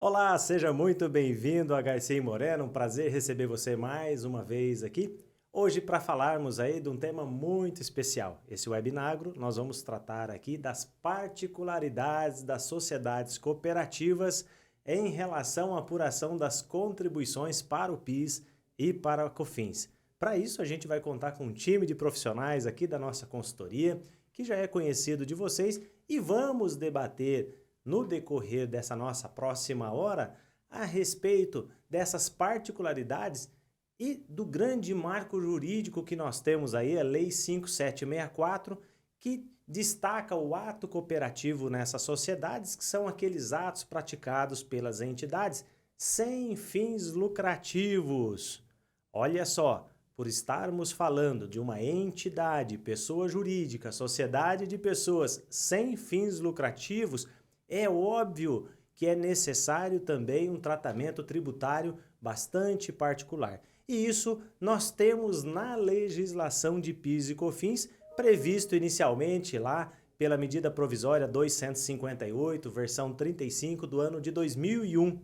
Olá, seja muito bem-vindo a HCI Moreno, um prazer receber você mais uma vez aqui. Hoje para falarmos aí de um tema muito especial. Esse webinagro nós vamos tratar aqui das particularidades das sociedades cooperativas em relação à apuração das contribuições para o PIS e para a COFINS. Para isso a gente vai contar com um time de profissionais aqui da nossa consultoria, que já é conhecido de vocês, e vamos debater no decorrer dessa nossa próxima hora, a respeito dessas particularidades e do grande marco jurídico que nós temos aí, a Lei 5764, que destaca o ato cooperativo nessas sociedades, que são aqueles atos praticados pelas entidades sem fins lucrativos. Olha só, por estarmos falando de uma entidade, pessoa jurídica, sociedade de pessoas sem fins lucrativos, é óbvio que é necessário também um tratamento tributário bastante particular. E isso nós temos na legislação de PIS e COFINS, previsto inicialmente lá pela medida provisória 258, versão 35 do ano de 2001,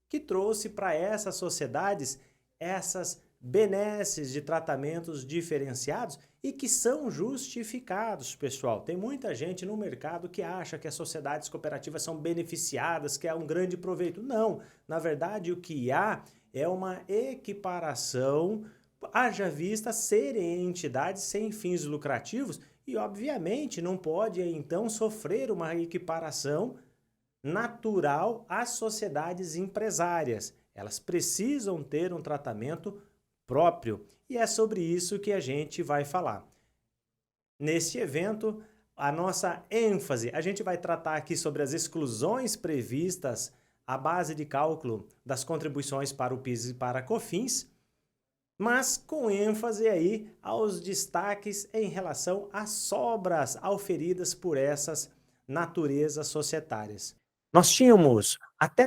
que trouxe para essas sociedades essas benesses de tratamentos diferenciados e que são justificados, pessoal. Tem muita gente no mercado que acha que as sociedades cooperativas são beneficiadas, que há um grande proveito. Não, na verdade o que há é uma equiparação, haja vista serem entidades sem fins lucrativos e obviamente não pode então sofrer uma equiparação natural às sociedades empresárias. Elas precisam ter um tratamento próprio e é sobre isso que a gente vai falar. Neste evento, a nossa ênfase, a gente vai tratar aqui sobre as exclusões previstas à base de cálculo das contribuições para o PIS e para a COFINS, mas com ênfase aí aos destaques em relação às sobras auferidas por essas naturezas societárias. Nós tínhamos, até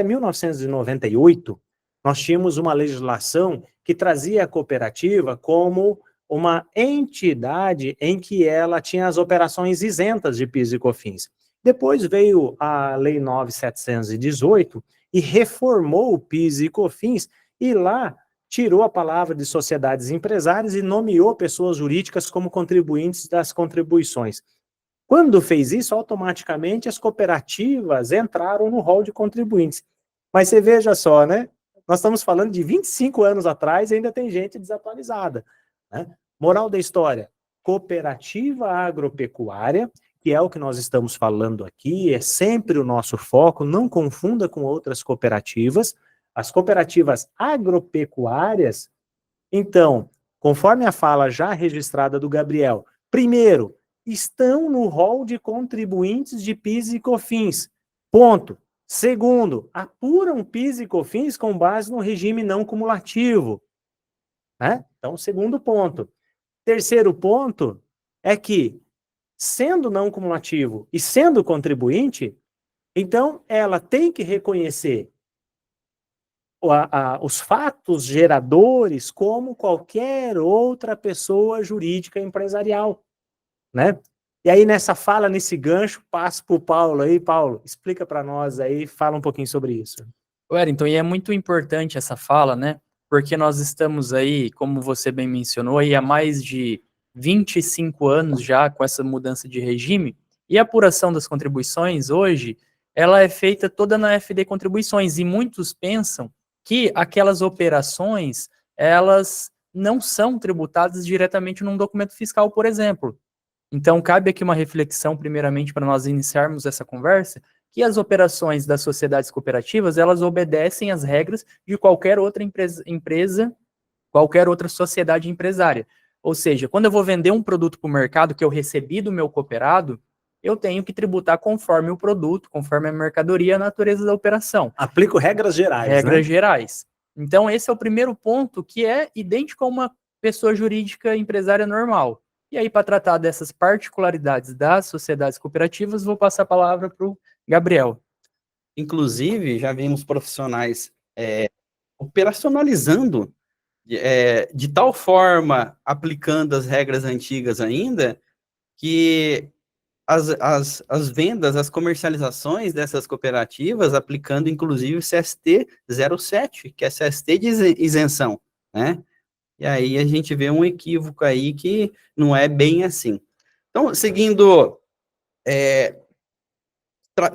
1998, nós tínhamos uma legislação que trazia a cooperativa como uma entidade em que ela tinha as operações isentas de PIS e COFINS. Depois veio a Lei 9.718 e reformou o PIS e COFINS e lá tirou a palavra de sociedades empresárias e nomeou pessoas jurídicas como contribuintes das contribuições. Quando fez isso, automaticamente as cooperativas entraram no rol de contribuintes. Mas você veja só, né? Nós estamos falando de 25 anos atrás e ainda tem gente desatualizada, né? Moral da história, cooperativa agropecuária, que é o que nós estamos falando aqui, é sempre o nosso foco, não confunda com outras cooperativas. As cooperativas agropecuárias, então, conforme a fala já registrada do Gabriel, primeiro, estão no rol de contribuintes de PIS e COFINS. Ponto. Segundo, apuram PIS e COFINS com base no regime não cumulativo. Né? Então, segundo ponto. Terceiro ponto é que, sendo não cumulativo e sendo contribuinte, então ela tem que reconhecer os fatos geradores como qualquer outra pessoa jurídica empresarial. Né? E aí nessa fala, nesse gancho, passo para o Paulo aí. Paulo, explica para nós aí, fala um pouquinho sobre isso. Wellington, e é muito importante essa fala, né? Porque nós estamos aí, como você bem mencionou, aí há mais de 25 anos já com essa mudança de regime, e a apuração das contribuições hoje, ela é feita toda na FD Contribuições, e muitos pensam que aquelas operações, elas não são tributadas diretamente num documento fiscal, por exemplo. Então, cabe aqui uma reflexão, primeiramente, para nós iniciarmos essa conversa, que as operações das sociedades cooperativas, elas obedecem às regras de qualquer outra empresa, qualquer outra sociedade empresária. Ou seja, quando eu vou vender um produto para o mercado que eu recebi do meu cooperado, eu tenho que tributar conforme o produto, conforme a mercadoria e a natureza da operação. Aplico regras gerais, Regras gerais. Então, esse é o primeiro ponto, que é idêntico a uma pessoa jurídica empresária normal. E aí, para tratar dessas particularidades das sociedades cooperativas, vou passar a palavra para o Gabriel. Inclusive, já vimos profissionais operacionalizando de tal forma, aplicando as regras antigas ainda, que as vendas, as comercializações dessas cooperativas, aplicando inclusive o CST 07, que é CST de isenção, né? E aí a gente vê um equívoco aí que não é bem assim. Então, seguindo,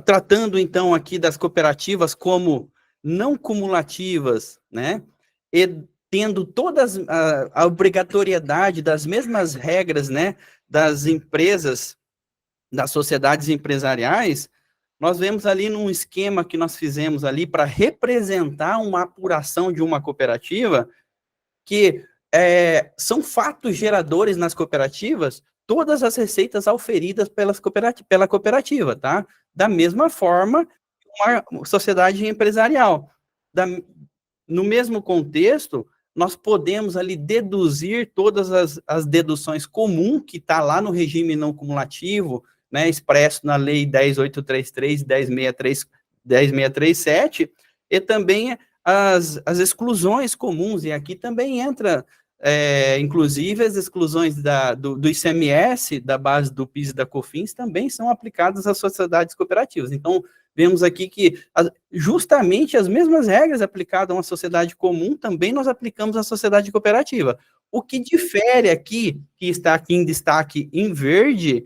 tratando então aqui das cooperativas como não cumulativas, né? E tendo todas a obrigatoriedade das mesmas regras, né? Das empresas, das sociedades empresariais, nós vemos ali num esquema que nós fizemos ali para representar uma apuração de uma cooperativa, que são fatos geradores nas cooperativas, todas as receitas auferidas pela cooperativa, tá? Da mesma forma, uma sociedade empresarial. No mesmo contexto, nós podemos ali deduzir todas as deduções comuns que está lá no regime não cumulativo, né, expresso na lei 10.833 e 10.637, e também as exclusões comuns, e aqui também entra, inclusive, as exclusões do ICMS, da base do PIS e da COFINS, também são aplicadas às sociedades cooperativas. Então, vemos aqui que justamente as mesmas regras aplicadas a uma sociedade comum, também nós aplicamos à sociedade cooperativa. O que difere aqui, que está aqui em destaque em verde,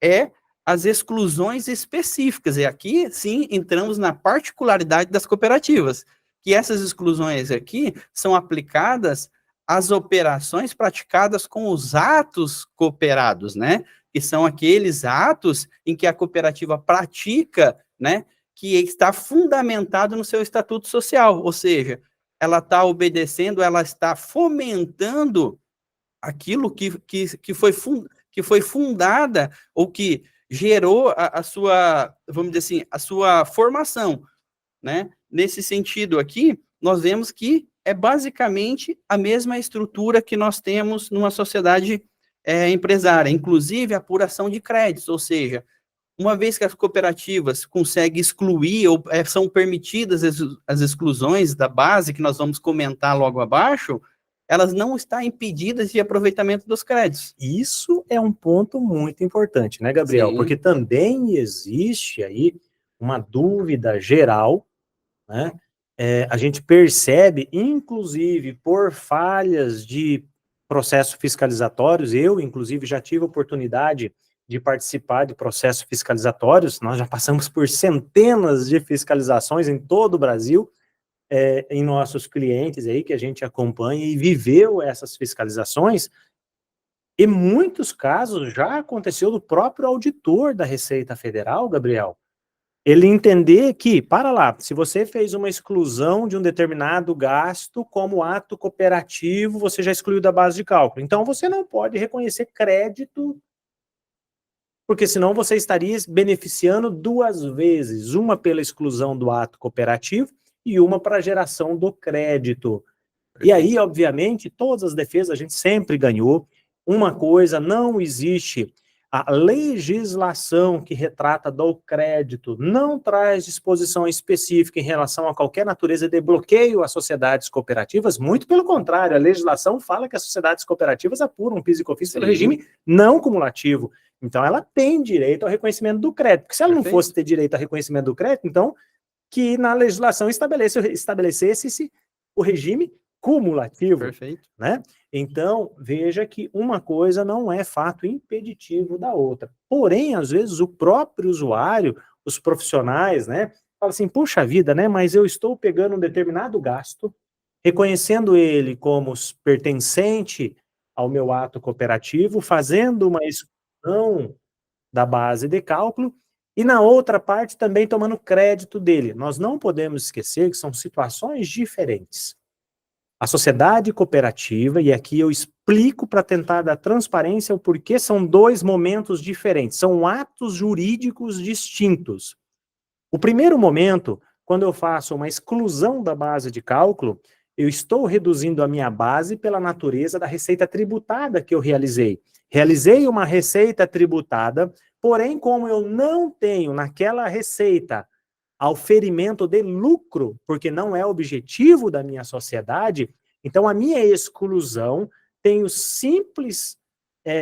é as exclusões específicas. E aqui, sim, entramos na particularidade das cooperativas, que essas exclusões aqui são aplicadas às operações praticadas com os atos cooperados, né? Que são aqueles atos em que a cooperativa pratica, né? Que está fundamentado no seu estatuto social, ou seja, ela está obedecendo, ela está fomentando aquilo que foi fundada, ou que gerou a sua, vamos dizer assim, a sua formação, né? Nesse sentido aqui, nós vemos que é basicamente a mesma estrutura que nós temos numa sociedade empresária, inclusive a apuração de créditos, ou seja, uma vez que as cooperativas conseguem excluir, ou são permitidas as exclusões da base, que nós vamos comentar logo abaixo, elas não estão impedidas de aproveitamento dos créditos. Isso é um ponto muito importante, né, Gabriel? Sim. Porque também existe aí uma dúvida geral, né? A gente percebe, inclusive, por falhas de processos fiscalizatórios, eu, inclusive, já tive a oportunidade de participar de processos fiscalizatórios, nós já passamos por centenas de fiscalizações em todo o Brasil, em nossos clientes aí, que a gente acompanha e viveu essas fiscalizações, e muitos casos já aconteceu do próprio auditor da Receita Federal, Gabriel, ele entender que, para lá, se você fez uma exclusão de um determinado gasto como ato cooperativo, você já excluiu da base de cálculo. Então, você não pode reconhecer crédito, porque senão você estaria beneficiando duas vezes, uma pela exclusão do ato cooperativo e uma para a geração do crédito. E aí, obviamente, todas as defesas a gente sempre ganhou. Uma coisa, não existe a legislação que retrata do crédito, não traz disposição específica em relação a qualquer natureza de bloqueio às sociedades cooperativas, muito pelo contrário, a legislação fala que as sociedades cooperativas apuram PIS e COFINS pelo regime não cumulativo. Então, ela tem direito ao reconhecimento do crédito. Porque se ela não fosse ter direito ao reconhecimento do crédito, então, que na legislação estabelecesse o regime cumulativo. Perfeito. Né? Então, veja que uma coisa não é fato impeditivo da outra. Porém, às vezes, o próprio usuário, os profissionais, né, falam assim, puxa vida, né, mas eu estou pegando um determinado gasto, reconhecendo ele como pertencente ao meu ato cooperativo, fazendo uma exclusão da base de cálculo, e na outra parte também tomando crédito dele. Nós não podemos esquecer que são situações diferentes. A sociedade cooperativa, e aqui eu explico para tentar dar transparência o porquê são dois momentos diferentes, são atos jurídicos distintos. O primeiro momento, quando eu faço uma exclusão da base de cálculo, eu estou reduzindo a minha base pela natureza da receita tributada que eu realizei. Realizei uma receita tributada, porém, como eu não tenho naquela receita auferimento de lucro, porque não é objetivo da minha sociedade, então a minha exclusão tem o simples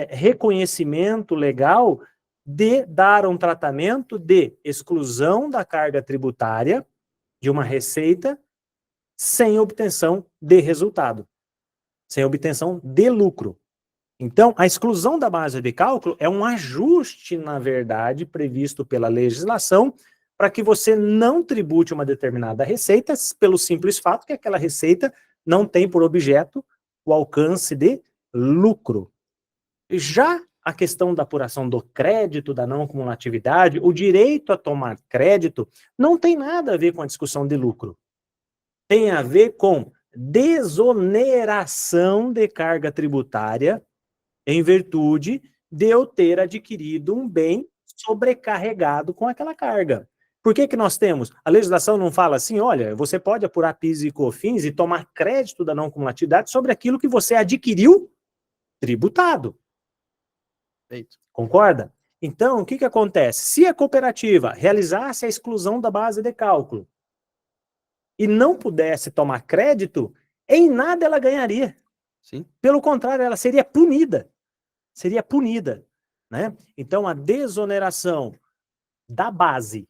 reconhecimento legal de dar um tratamento de exclusão da carga tributária de uma receita sem obtenção de resultado, sem obtenção de lucro. Então, a exclusão da base de cálculo é um ajuste, na verdade, previsto pela legislação para que você não tribute uma determinada receita pelo simples fato que aquela receita não tem por objeto o alcance de lucro. Já a questão da apuração do crédito, da não cumulatividade, o direito a tomar crédito não tem nada a ver com a discussão de lucro. Tem a ver com desoneração de carga tributária em virtude de eu ter adquirido um bem sobrecarregado com aquela carga. Por que nós temos? A legislação não fala assim, olha, você pode apurar PIS e COFINS e tomar crédito da não cumulatividade sobre aquilo que você adquiriu tributado. Perfeito. Concorda? Então, o que acontece? Se a cooperativa realizasse a exclusão da base de cálculo e não pudesse tomar crédito, em nada ela ganharia. Sim. Pelo contrário, ela seria punida. Seria punida, né? Então, a desoneração da base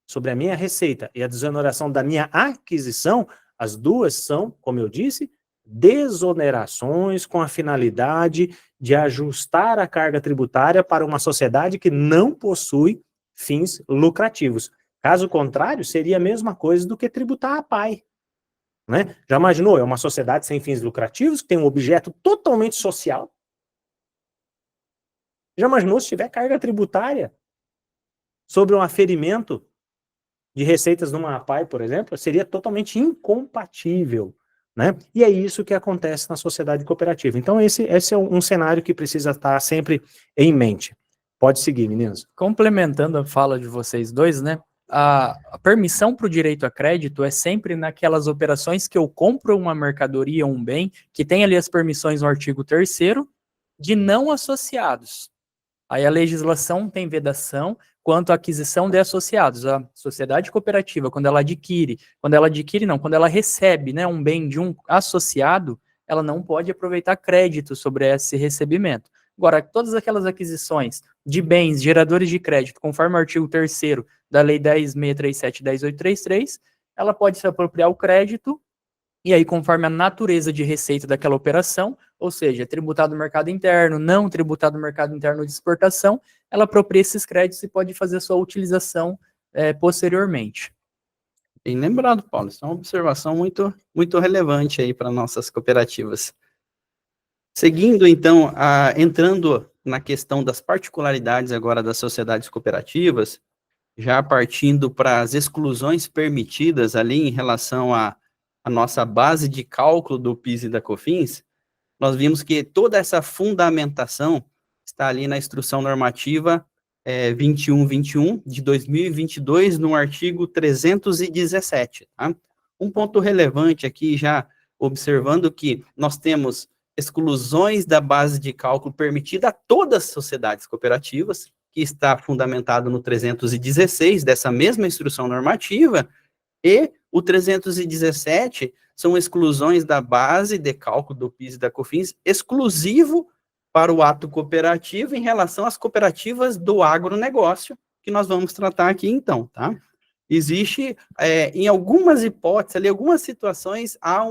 sobre a minha receita e a desoneração da minha aquisição, as duas são, como eu disse, desonerações com a finalidade de ajustar a carga tributária para uma sociedade que não possui fins lucrativos. Caso contrário, seria a mesma coisa do que tributar a PAI. Né? Já imaginou? É uma sociedade sem fins lucrativos, que tem um objeto totalmente social. Já imaginou se tiver carga tributária sobre um aferimento de receitas numa APAI, por exemplo? Seria totalmente incompatível. Né? E é isso que acontece na sociedade cooperativa. Então, esse é um cenário que precisa estar sempre em mente. Pode seguir, meninos. Complementando a fala de vocês dois, né? A permissão para o direito a crédito é sempre naquelas operações que eu compro uma mercadoria, um bem, que tem ali as permissões no artigo 3º de não associados. Aí a legislação tem vedação quanto à aquisição de associados. A sociedade cooperativa, quando ela recebe, né, um bem de um associado, ela não pode aproveitar crédito sobre esse recebimento. Agora, todas aquelas aquisições de bens geradores de crédito, conforme o artigo 3º da Lei 10.637 e 10.833, ela pode se apropriar o crédito, e aí, conforme a natureza de receita daquela operação, ou seja, tributado no mercado interno, não tributado no mercado interno de exportação, ela apropria esses créditos e pode fazer a sua utilização posteriormente. Bem lembrado, Paulo. Isso é uma observação muito, muito relevante aí para nossas cooperativas. Seguindo, então, entrando na questão das particularidades agora das sociedades cooperativas, já partindo para as exclusões permitidas ali em relação à nossa base de cálculo do PIS e da COFINS, nós vimos que toda essa fundamentação está ali na Instrução Normativa 2121 de 2022, no artigo 317. Tá? Um ponto relevante aqui, já observando que nós temos exclusões da base de cálculo permitida a todas as sociedades cooperativas, que está fundamentado no 316 dessa mesma Instrução Normativa, e o 317 são exclusões da base de cálculo do PIS e da COFINS exclusivo para o ato cooperativo em relação às cooperativas do agronegócio, que nós vamos tratar aqui então, tá? Existe, em algumas hipóteses, ali, algumas situações, há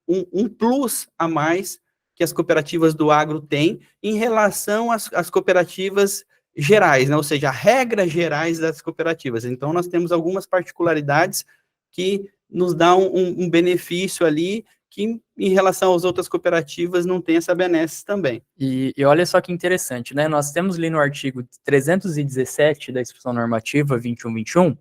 um plus a mais que as cooperativas do agro têm em relação às cooperativas gerais, né? Ou seja, regras gerais das cooperativas. Então, nós temos algumas particularidades que nos dão um benefício ali que, em relação às outras cooperativas, não tem essa benesse também. E olha só que interessante, né? Nós temos ali no artigo 317 da Instrução Normativa 2121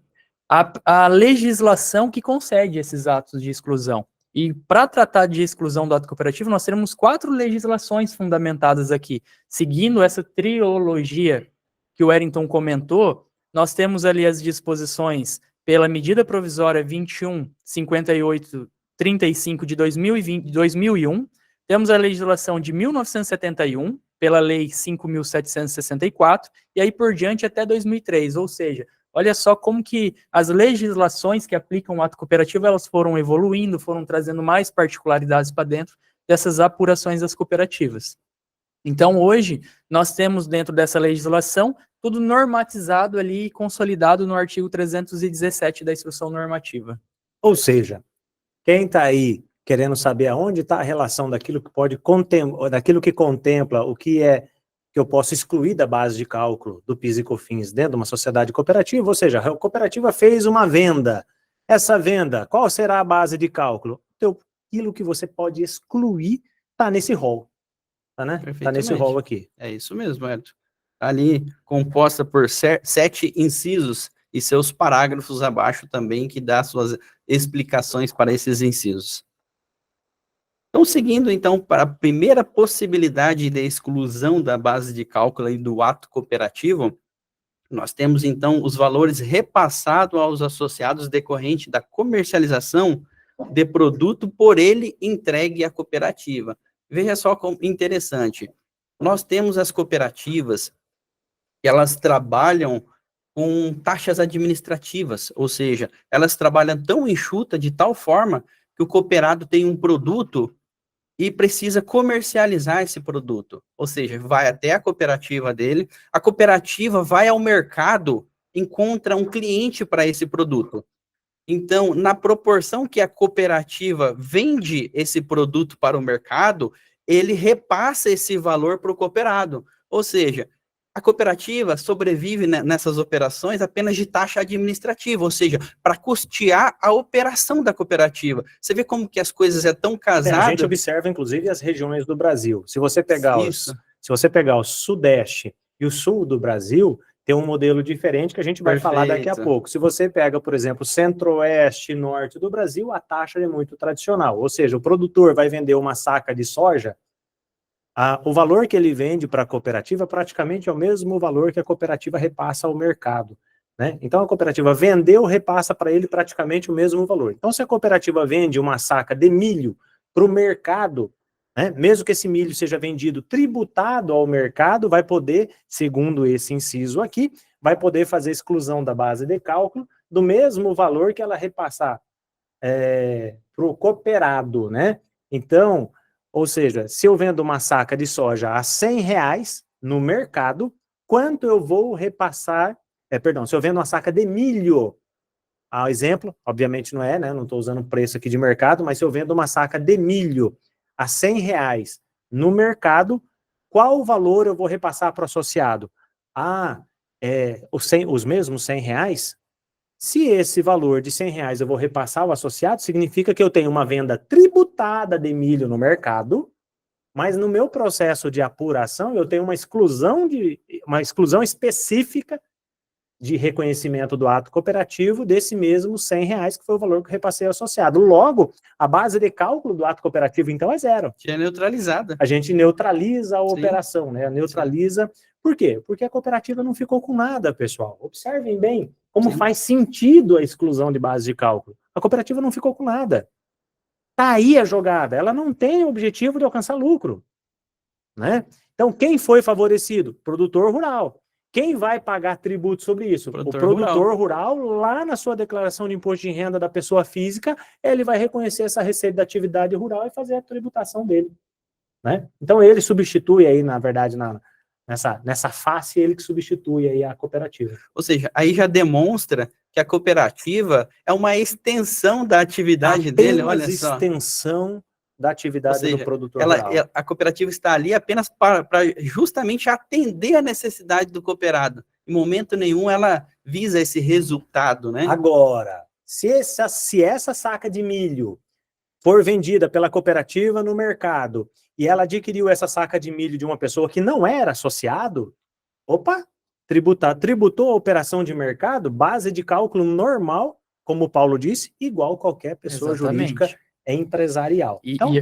a legislação que concede esses atos de exclusão. E para tratar de exclusão do ato cooperativo, nós teremos 4 legislações fundamentadas aqui. Seguindo essa trilogia que o Wellington comentou, nós temos ali as disposições pela medida provisória 21.5835 de 2001, temos a legislação de 1971, pela lei 5.764, e aí por diante até 2003, ou seja, olha só como que as legislações que aplicam o ato cooperativo, elas foram evoluindo, foram trazendo mais particularidades para dentro dessas apurações das cooperativas. Então, hoje, nós temos dentro dessa legislação tudo normatizado ali e consolidado no artigo 317 da Instrução Normativa. Ou seja, quem está aí querendo saber aonde está a relação daquilo que pode daquilo que contempla o que é que eu posso excluir da base de cálculo do PIS e COFINS dentro de uma sociedade cooperativa, ou seja, a cooperativa fez uma venda. Essa venda, qual será a base de cálculo? Então, aquilo que você pode excluir está nesse rol. Tá, né? Tá nesse rol aqui. É isso mesmo, Hélio. Ali, composta por 7 incisos e seus parágrafos abaixo também, que dá suas explicações para esses incisos. Então, seguindo, então, para a primeira possibilidade de exclusão da base de cálculo aí do ato cooperativo, nós temos, então, os valores repassados aos associados decorrente da comercialização de produto por ele entregue à cooperativa. Veja só como interessante. Nós temos as cooperativas que elas trabalham com taxas administrativas, ou seja, elas trabalham tão enxuta de tal forma que o cooperado tem um produto e precisa comercializar esse produto. Ou seja, vai até a cooperativa dele, a cooperativa vai ao mercado, encontra um cliente para esse produto. Então, na proporção que a cooperativa vende esse produto para o mercado, ele repassa esse valor para o cooperado. Ou seja, a cooperativa sobrevive nessas operações apenas de taxa administrativa, ou seja, para custear a operação da cooperativa. Você vê como que as coisas é tão casadas. A gente observa, inclusive, as regiões do Brasil. Se você pegar o Sudeste e o Sul do Brasil, tem um modelo diferente que a gente vai falar daqui a pouco. Se você pega, por exemplo, Centro-Oeste e Norte do Brasil, a taxa é muito tradicional. Ou seja, o produtor vai vender uma saca de soja, o valor que ele vende para a cooperativa praticamente é o mesmo valor que a cooperativa repassa ao mercado, né? Então, a cooperativa vendeu, repassa para ele praticamente o mesmo valor. Então, se a cooperativa vende uma saca de milho para o mercado, né, mesmo que esse milho seja vendido tributado ao mercado, vai poder, segundo esse inciso aqui, vai poder fazer exclusão da base de cálculo do mesmo valor que ela repassar para o cooperado, né? Então, ou seja, se eu vendo uma saca de soja a R$100 no mercado, quanto eu vou repassar, se eu vendo uma saca de milho, exemplo, obviamente não é, né? Não estou usando preço aqui de mercado, mas se eu vendo uma saca de milho a R$100 no mercado, qual valor eu vou repassar para o associado? Os mesmos R$100? Se esse valor de R$100 eu vou repassar ao associado, significa que eu tenho uma venda tributada de milho no mercado, mas no meu processo de apuração eu tenho uma exclusão específica de reconhecimento do ato cooperativo desse mesmo R$100, que foi o valor que eu repassei ao associado. Logo, a base de cálculo do ato cooperativo, então, é zero. Que é neutralizada. A gente neutraliza a operação, né? Neutraliza. Por quê? Porque a cooperativa não ficou com nada, pessoal. Observem bem como faz sentido a exclusão de base de cálculo. A cooperativa não ficou com nada. Está aí a jogada. Ela não tem o objetivo de alcançar lucro, né? Então, quem foi favorecido? Produtor rural. Quem vai pagar tributo sobre isso? O produtor rural, lá na sua declaração de imposto de renda da pessoa física, ele vai reconhecer essa receita da atividade rural e fazer a tributação dele, né? Então, ele substitui aí, na verdade, nessa face, ele que substitui aí a cooperativa. Ou seja, aí já demonstra que a cooperativa é uma extensão da atividade dele, olha só. Extensão da atividade do produtor rural. A cooperativa está ali apenas para justamente atender a necessidade do cooperado. Em momento nenhum ela visa esse resultado, né? Agora, se essa saca de milho for vendida pela cooperativa no mercado e ela adquiriu essa saca de milho de uma pessoa que não era associado, tributou a operação de mercado, base de cálculo normal, como o Paulo disse, igual qualquer pessoa jurídica empresarial. Então,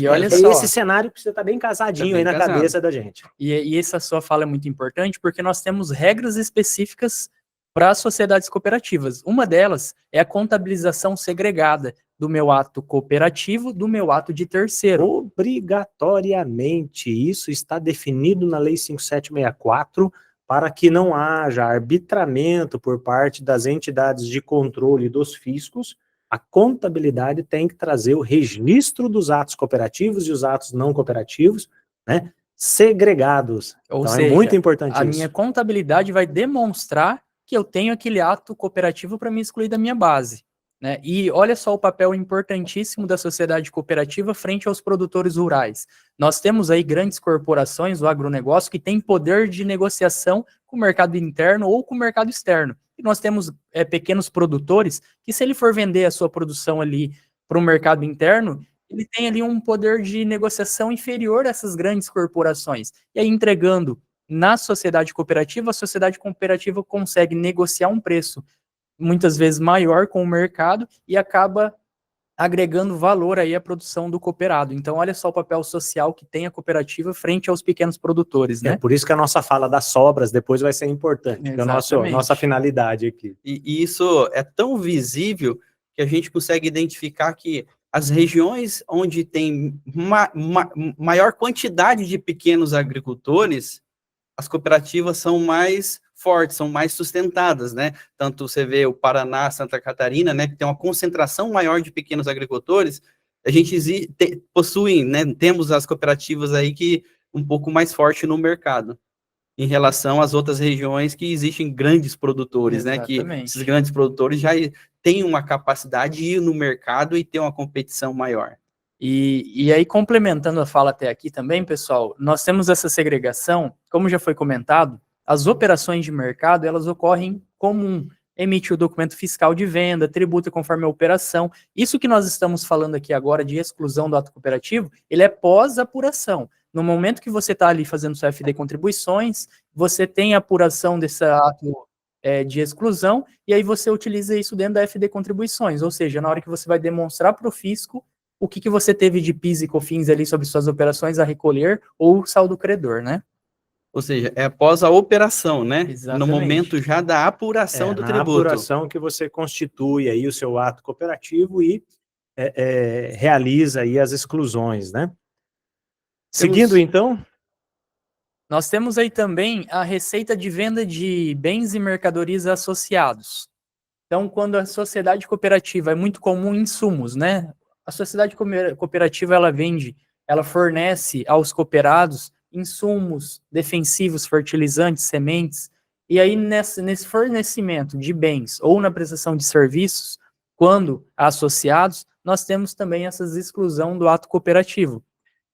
olha só, esse cenário precisa estar bem casadinho aí na cabeça da gente. E essa sua fala é muito importante porque nós temos regras específicas para as sociedades cooperativas. Uma delas é a contabilização segregada do meu ato cooperativo do meu ato de terceiro. Obrigatoriamente, isso está definido na Lei 5764 para que não haja arbitramento por parte das entidades de controle dos fiscos. A contabilidade tem que trazer o registro dos atos cooperativos e os atos não cooperativos, né? segregados. Ou Então seja, é muito importante a isso. minha contabilidade vai demonstrar que eu tenho aquele ato cooperativo para me excluir da minha base, né? E olha só o papel importantíssimo da sociedade cooperativa frente aos produtores rurais. Nós temos aí grandes corporações, o agronegócio, que tem poder de negociação com o mercado interno ou com o mercado externo. E nós temos pequenos produtores que, se ele for vender a sua produção ali para o mercado interno, ele tem ali um poder de negociação inferior a essas grandes corporações. E aí, entregando na sociedade cooperativa, a sociedade cooperativa consegue negociar um preço muitas vezes maior com o mercado e acaba agregando valor aí à produção do cooperado. Então, olha só o papel social que tem a cooperativa frente aos pequenos produtores, né? É por isso que a nossa fala das sobras depois vai ser importante, que é a nossa finalidade aqui. E isso é tão visível que a gente consegue identificar que as regiões onde tem maior quantidade de pequenos agricultores, as cooperativas são mais fortes, são mais sustentadas, né? Tanto você vê o Paraná, Santa Catarina, né, que tem uma concentração maior de pequenos agricultores, a gente possui, né, temos as cooperativas aí que um pouco mais forte no mercado, em relação às outras regiões que existem grandes produtores, né, que esses grandes produtores já têm uma capacidade de ir no mercado e ter uma competição maior. E aí, complementando a fala até aqui também, pessoal, nós temos essa segregação, como já foi comentado, as operações de mercado, elas ocorrem comum, emite o documento fiscal de venda, tributa conforme a operação. Isso que nós estamos falando aqui agora de exclusão do ato cooperativo, ele é pós-apuração. No momento que você está ali fazendo sua FD contribuições, você tem a apuração desse ato de exclusão, e aí você utiliza isso dentro da FD contribuições, ou seja, na hora que você vai demonstrar para o fisco o que você teve de PIS e COFINS ali sobre suas operações a recolher ou saldo credor, né? Ou seja, é após a operação, né? Exatamente. No momento já da apuração do tributo. Na apuração que você constitui aí o seu ato cooperativo e realiza aí as exclusões, né? Seguindo, então... Nós temos aí também a receita de venda de bens e mercadorias associados. Então, quando a sociedade cooperativa é muito comum insumos, né? A sociedade cooperativa, ela fornece aos cooperados insumos defensivos, fertilizantes, sementes, e aí nesse fornecimento de bens ou na prestação de serviços, quando associados, nós temos também essa exclusão do ato cooperativo.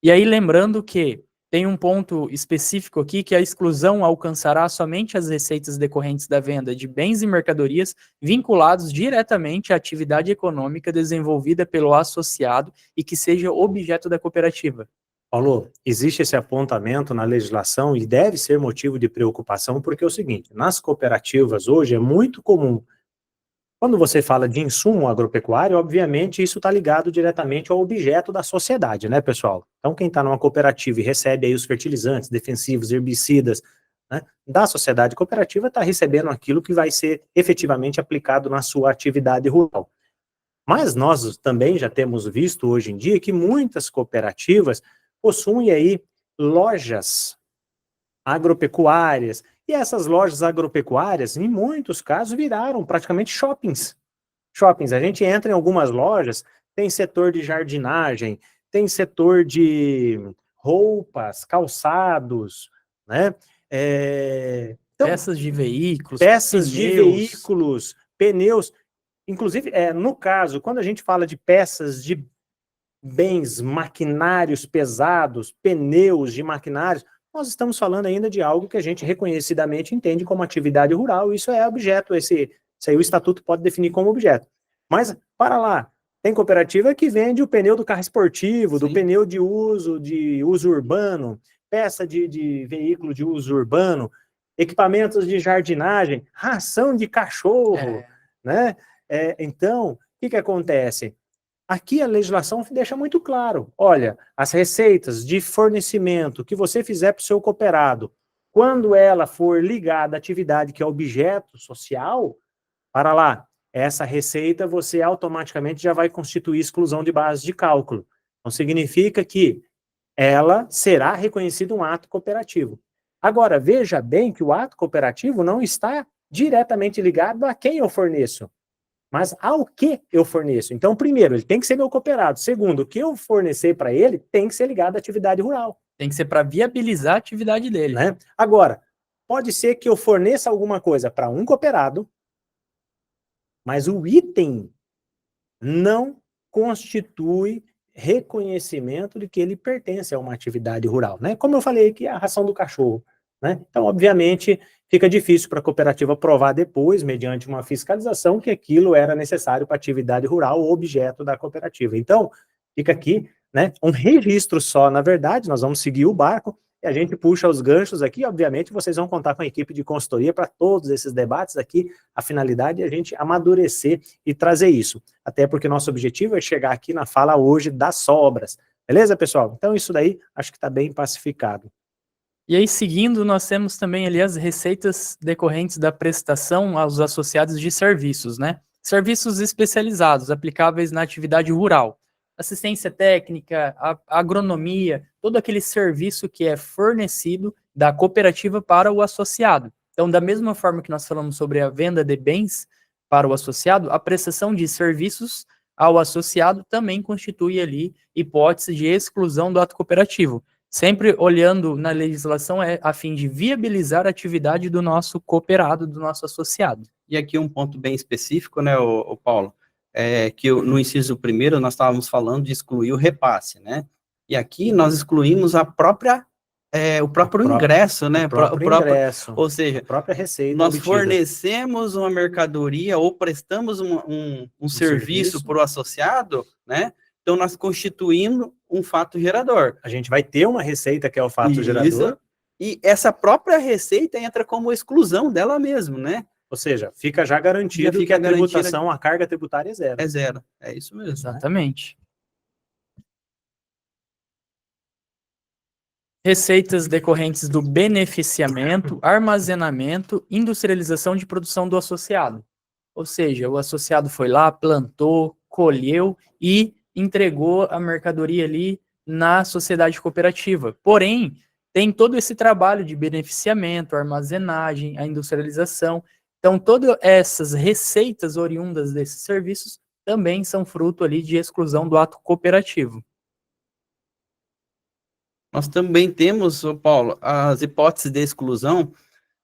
E aí lembrando que tem um ponto específico aqui que a exclusão alcançará somente as receitas decorrentes da venda de bens e mercadorias vinculados diretamente à atividade econômica desenvolvida pelo associado e que seja objeto da cooperativa. Paulo, existe esse apontamento na legislação e deve ser motivo de preocupação, porque é o seguinte, nas cooperativas hoje é muito comum, quando você fala de insumo agropecuário, obviamente isso está ligado diretamente ao objeto da sociedade, né, pessoal? Então quem está numa cooperativa e recebe aí os fertilizantes, defensivos, herbicidas, né, da sociedade cooperativa está recebendo aquilo que vai ser efetivamente aplicado na sua atividade rural. Mas nós também já temos visto hoje em dia que muitas cooperativas possuem aí lojas agropecuárias, e essas lojas agropecuárias, em muitos casos, viraram praticamente shoppings. A gente entra em algumas lojas, tem setor de jardinagem, tem setor de roupas, calçados, né? Então, peças de veículos, pneus. Inclusive, no caso, quando a gente fala de peças de bens, maquinários pesados, pneus de maquinários, nós estamos falando ainda de algo que a gente reconhecidamente entende como atividade rural, e isso é objeto, isso aí o estatuto pode definir como objeto. Mas, para lá, tem cooperativa que vende o pneu do carro esportivo, do pneu de uso urbano, peça de veículo de uso urbano, equipamentos de jardinagem, ração de cachorro, né? Então, o que acontece? Aqui a legislação deixa muito claro, olha, as receitas de fornecimento que você fizer para o seu cooperado, quando ela for ligada à atividade que é objeto social, para lá, essa receita você automaticamente já vai constituir exclusão de base de cálculo. Então significa que ela será reconhecida um ato cooperativo. Agora, veja bem que o ato cooperativo não está diretamente ligado a quem eu forneço, mas ao que eu forneço. Então, primeiro, ele tem que ser meu cooperado. Segundo, o que eu fornecer para ele tem que ser ligado à atividade rural. Tem que ser para viabilizar a atividade dele. Né? Agora, pode ser que eu forneça alguma coisa para um cooperado, mas o item não constitui reconhecimento de que ele pertence a uma atividade rural, né? Como eu falei aqui, a ração do cachorro, né? Então, obviamente, fica difícil para a cooperativa provar depois, mediante uma fiscalização, que aquilo era necessário para a atividade rural ou objeto da cooperativa. Então, fica aqui, né, um registro só, na verdade, nós vamos seguir o barco, e a gente puxa os ganchos aqui, obviamente vocês vão contar com a equipe de consultoria para todos esses debates aqui, a finalidade é a gente amadurecer e trazer isso, até porque nosso objetivo é chegar aqui na fala hoje das sobras, beleza, pessoal? Então isso daí, acho que está bem pacificado. E aí, seguindo, nós temos também ali as receitas decorrentes da prestação aos associados de serviços, né? Serviços especializados, aplicáveis na atividade rural. Assistência técnica, agronomia, todo aquele serviço que é fornecido da cooperativa para o associado. Então, da mesma forma que nós falamos sobre a venda de bens para o associado, a prestação de serviços ao associado também constitui ali hipótese de exclusão do ato cooperativo. Sempre olhando na legislação a fim de viabilizar a atividade do nosso cooperado, do nosso associado. E aqui um ponto bem específico, né, o Paulo, que no inciso 1º nós estávamos falando de excluir o repasse, né? E aqui nós excluímos o próprio ingresso, né? O próprio ingresso, ou seja, a própria receita nós obtida. fornecemos uma mercadoria ou prestamos um serviço para o associado, né? Então nós constituímos um fato gerador. A gente vai ter uma receita que é o fato gerador. E essa própria receita entra como exclusão dela mesma, né? Ou seja, fica já garantido que a tributação, a carga tributária é zero. É zero, é isso mesmo. Exatamente. Né? Receitas decorrentes do beneficiamento, armazenamento, industrialização de produção do associado. Ou seja, o associado foi lá, plantou, colheu e entregou a mercadoria ali na sociedade cooperativa. Porém, tem todo esse trabalho de beneficiamento, armazenagem, a industrialização. Então, todas essas receitas oriundas desses serviços também são fruto ali de exclusão do ato cooperativo. Nós também temos, Paulo, as hipóteses de exclusão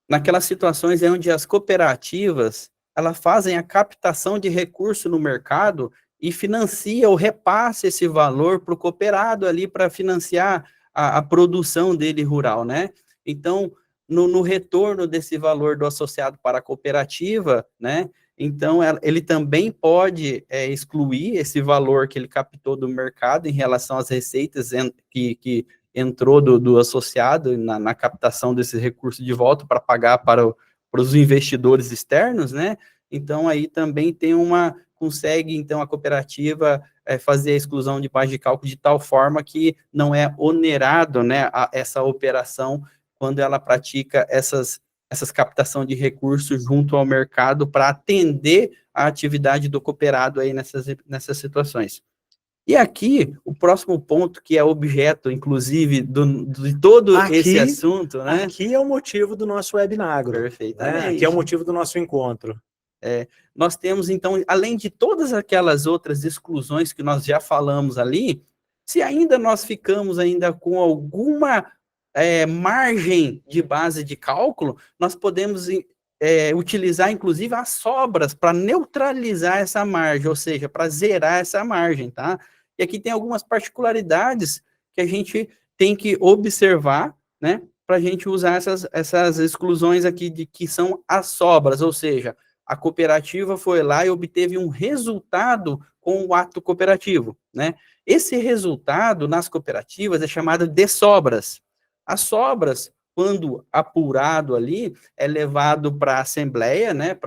naquelas situações onde as cooperativas elas fazem a captação de recurso no mercado e financia ou repassa esse valor para o cooperado ali para financiar a produção dele rural, né? Então, no retorno desse valor do associado para a cooperativa, né? Então, ele também pode excluir esse valor que ele captou do mercado em relação às receitas que entrou do associado na captação desse recurso de volta para pagar para os investidores externos, né? Então, aí também consegue, então, a cooperativa fazer a exclusão de base de cálculo de tal forma que não é onerado, né, essa operação quando ela pratica essas captação de recursos junto ao mercado para atender a atividade do cooperado aí nessas situações. E aqui, o próximo ponto, que é objeto, inclusive, de todo esse assunto, né? Aqui é o motivo do nosso Webinagro. Perfeitamente. Né? Aqui é o motivo do nosso encontro. Nós temos, então, além de todas aquelas outras exclusões que nós já falamos ali, se ainda nós ficamos ainda com alguma margem de base de cálculo, nós podemos utilizar, inclusive, as sobras para neutralizar essa margem, ou seja, para zerar essa margem, tá? E aqui tem algumas particularidades que a gente tem que observar, né, para a gente usar essas exclusões aqui que são as sobras, ou seja, a cooperativa foi lá e obteve um resultado com o ato cooperativo, né? Esse resultado nas cooperativas é chamado de sobras. As sobras, quando apurado ali, é levado para a assembleia, né?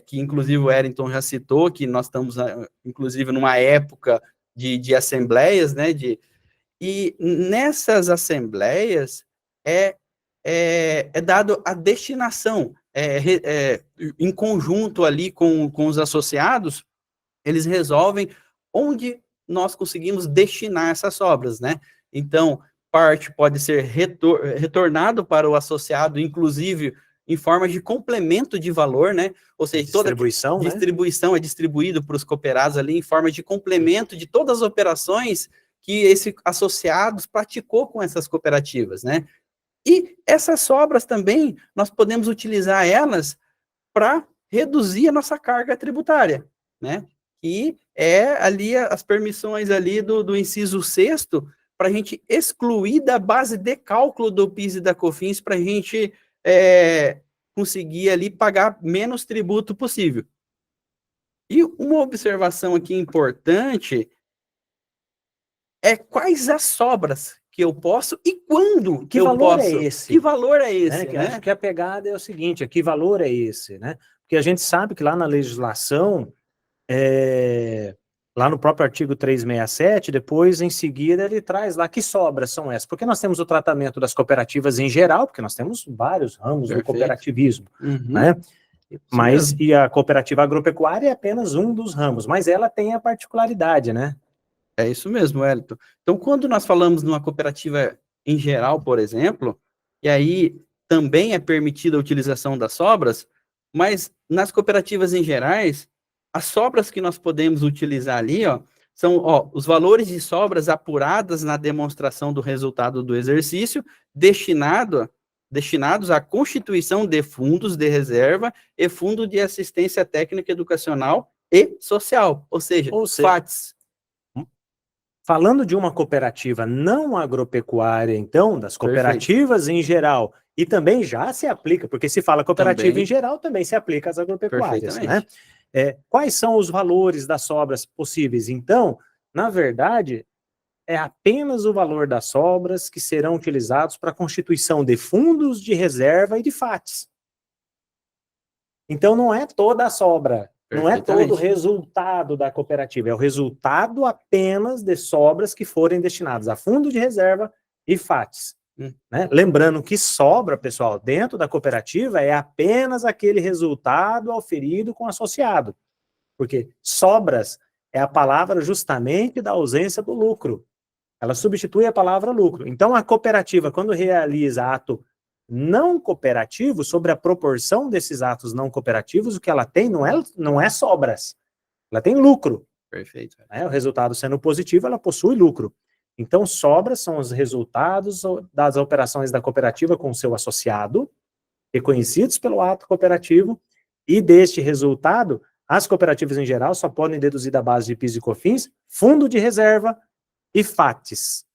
Que inclusive o Wellington já citou, que nós estamos, inclusive, numa época de assembleias, né? E nessas assembleias é dado a destinação, em conjunto ali com os associados, eles resolvem onde nós conseguimos destinar essas sobras, né? Então, parte pode ser retornado para o associado, inclusive em forma de complemento de valor, né? Ou seja, toda distribuição, né? É distribuído para os cooperados ali em forma de complemento de todas as operações que esse associados praticou com essas cooperativas, né? E essas sobras também, nós podemos utilizar elas para reduzir a nossa carga tributária, né? E é ali as permissões ali do inciso 6º, para a gente excluir da base de cálculo do PIS e da COFINS, para a gente conseguir ali pagar menos tributo possível. E uma observação aqui importante é quais as sobras que eu posso e quando Que eu valor posso. é esse? Que valor é esse, Que né? acho que a pegada é o seguinte, que valor é esse, né? Porque a gente sabe que lá na legislação, lá no próprio artigo 367, depois, em seguida, ele traz lá que sobras são essas. Porque nós temos o tratamento das cooperativas em geral, porque nós temos vários ramos do cooperativismo, né? Mas, e a cooperativa agropecuária é apenas um dos ramos, mas ela tem a particularidade, né? É isso mesmo, Wellington. Então, quando nós falamos numa cooperativa em geral, por exemplo, e aí também é permitida a utilização das sobras, mas nas cooperativas em gerais, as sobras que nós podemos utilizar ali, ó, são os valores de sobras apuradas na demonstração do resultado do exercício, destinados à constituição de fundos de reserva e fundo de assistência técnica educacional e social, ou seja, FATS. Falando de uma cooperativa não agropecuária, então, das cooperativas em geral, e também já se aplica, porque se fala cooperativa em geral, também se aplica às agropecuárias, né? Quais são os valores das sobras possíveis? Então, na verdade, é apenas o valor das sobras que serão utilizados para a constituição de fundos de reserva e de FATs. Então, não é toda a sobra. Não é todo o resultado da cooperativa, é o resultado apenas de sobras que forem destinadas a fundo de reserva e FATs. Né? Lembrando que sobra, pessoal, dentro da cooperativa é apenas aquele resultado auferido com associado. Porque sobras é a palavra justamente da ausência do lucro. Ela substitui a palavra lucro. Então, a cooperativa, quando realiza ato não cooperativo, sobre a proporção desses atos não cooperativos, o que ela tem não é sobras, ela tem lucro. Perfeito. O resultado sendo positivo, ela possui lucro. Então, sobras são os resultados das operações da cooperativa com o seu associado, reconhecidos pelo ato cooperativo, e deste resultado, as cooperativas em geral só podem deduzir da base de PIS e COFINS, fundo de reserva e FATs.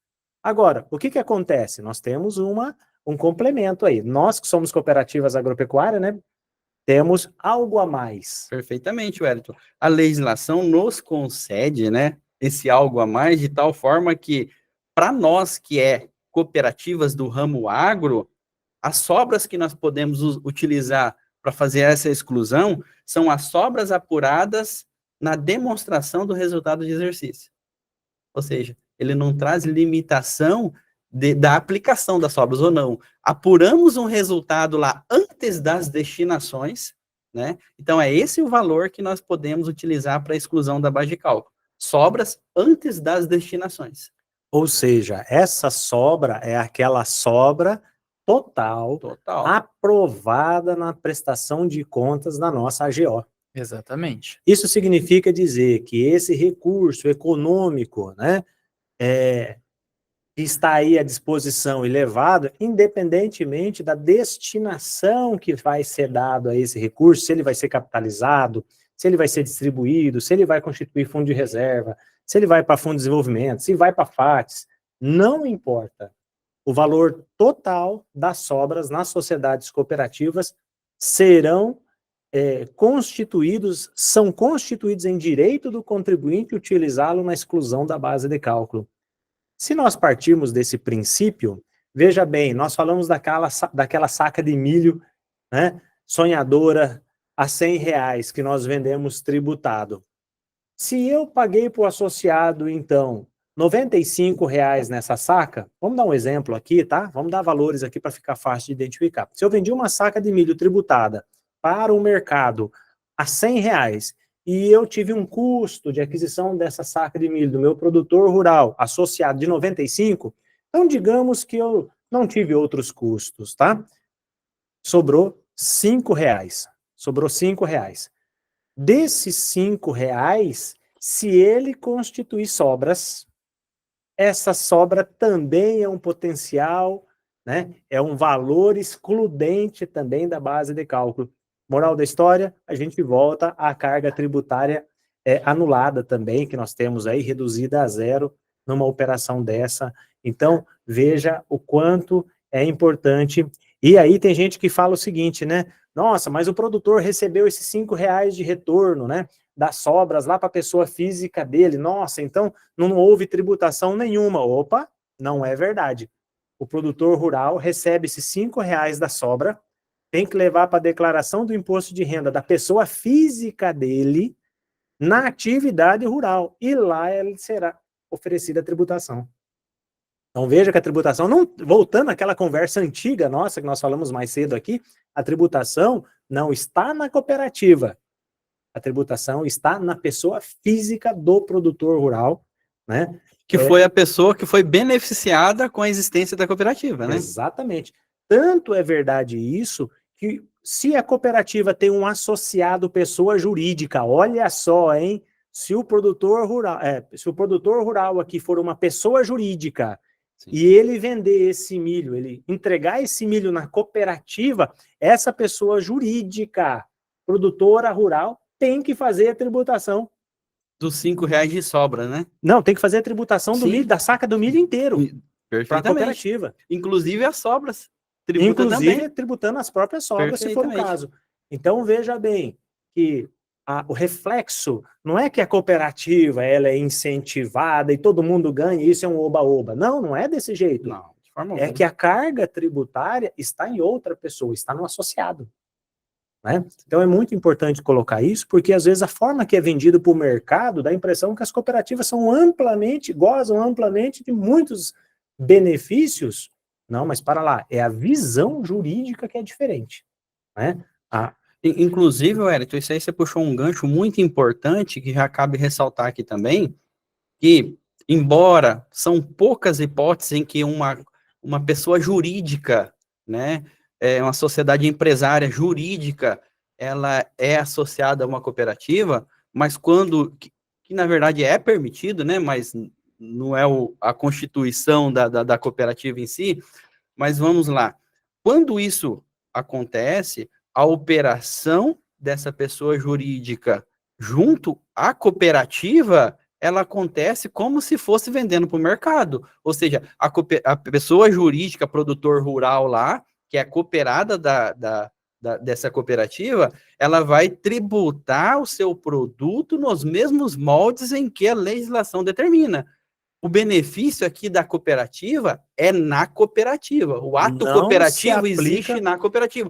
Agora, o que acontece? Nós temos um complemento aí. Nós que somos cooperativas agropecuárias, né, temos algo a mais. Perfeitamente, Wellington. A legislação nos concede, né, esse algo a mais de tal forma que, para nós que cooperativas do ramo agro, as sobras que nós podemos utilizar para fazer essa exclusão são as sobras apuradas na demonstração do resultado de exercício. Ou seja, ele não traz limitação da aplicação das sobras ou não. Apuramos um resultado lá antes das destinações, né? Então, é esse o valor que nós podemos utilizar para a exclusão da base de cálculo. Sobras antes das destinações. Ou seja, essa sobra é aquela sobra total. Aprovada na prestação de contas da nossa AGO. Exatamente. Isso significa dizer que esse recurso econômico, né, que está aí à disposição e levado, independentemente da destinação que vai ser dado a esse recurso, se ele vai ser capitalizado, se ele vai ser distribuído, se ele vai constituir fundo de reserva, se ele vai para fundo de desenvolvimento, se vai para FATs, não importa. O valor total das sobras nas sociedades cooperativas são constituídos em direito do contribuinte utilizá-lo na exclusão da base de cálculo. Se nós partirmos desse princípio, veja bem, nós falamos daquela saca de milho, né, sonhadora, a R$100 que nós vendemos tributado. Se eu paguei para o associado, então, R$95 nessa saca, vamos dar um exemplo aqui, tá? Vamos dar valores aqui para ficar fácil de identificar. Se eu vendi uma saca de milho tributada para o mercado a R$100 e eu tive um custo de aquisição dessa saca de milho do meu produtor rural associado de 95, então digamos que eu não tive outros custos, tá? Sobrou R$5. Sobrou R$5. Desses R$5, se ele constituir sobras, essa sobra também é um potencial, né? É um valor excludente também da base de cálculo. Moral da história, a gente volta à carga tributária anulada também, que nós temos aí, reduzida a zero numa operação dessa. Então, veja o quanto é importante. E aí tem gente que fala o seguinte, né? Nossa, mas o produtor recebeu esses R$5 de retorno, né? Das sobras lá para a pessoa física dele. Nossa, então não houve tributação nenhuma. Opa, não é verdade. O produtor rural recebe esses R$5 da sobra, tem que levar para a declaração do imposto de renda da pessoa física dele na atividade rural. E lá ele será oferecida a tributação. Então veja que a tributação, não, voltando àquela conversa antiga nossa, que nós falamos mais cedo aqui, a tributação não está na cooperativa. A tributação está na pessoa física do produtor rural, né? Que foi a pessoa que foi beneficiada com a existência da cooperativa, né? Exatamente. Tanto é verdade isso, que se a cooperativa tem um associado pessoa jurídica, olha só, hein? Se o produtor rural aqui for uma pessoa jurídica, sim, e ele vender esse milho, ele entregar esse milho na cooperativa, essa pessoa jurídica, produtora rural, tem que fazer a tributação. Dos R$5 de sobra, né? Não, tem que fazer a tributação do milho, da saca do milho inteiro. Para a cooperativa. Inclusive as sobras. Inclusive também. Tributando as próprias sobras, se for o caso. Então, veja bem que o reflexo não é que a cooperativa ela é incentivada e todo mundo ganha e isso é um oba-oba. Não, não é desse jeito. Não, de forma alguma. É que a carga tributária está em outra pessoa, está no associado. Né? Então é muito importante colocar isso, porque às vezes a forma que é vendido para o mercado dá a impressão que as cooperativas são gozam amplamente de muitos benefícios. Não, mas para lá, é a visão jurídica que é diferente. Né? Inclusive, Wellington, isso aí você puxou um gancho muito importante, que já cabe ressaltar aqui também, que embora são poucas hipóteses em que uma pessoa jurídica, né, uma sociedade empresária jurídica, ela é associada a uma cooperativa, mas quando, que na verdade é permitido, né, mas não é a constituição da cooperativa em si, mas vamos lá. Quando isso acontece, a operação dessa pessoa jurídica junto à cooperativa, ela acontece como se fosse vendendo para o mercado. Ou seja, a pessoa jurídica, produtor rural lá, que é cooperada dessa cooperativa, ela vai tributar o seu produto nos mesmos moldes em que a legislação determina. O benefício aqui da cooperativa é na cooperativa. O ato cooperativo existe na cooperativa.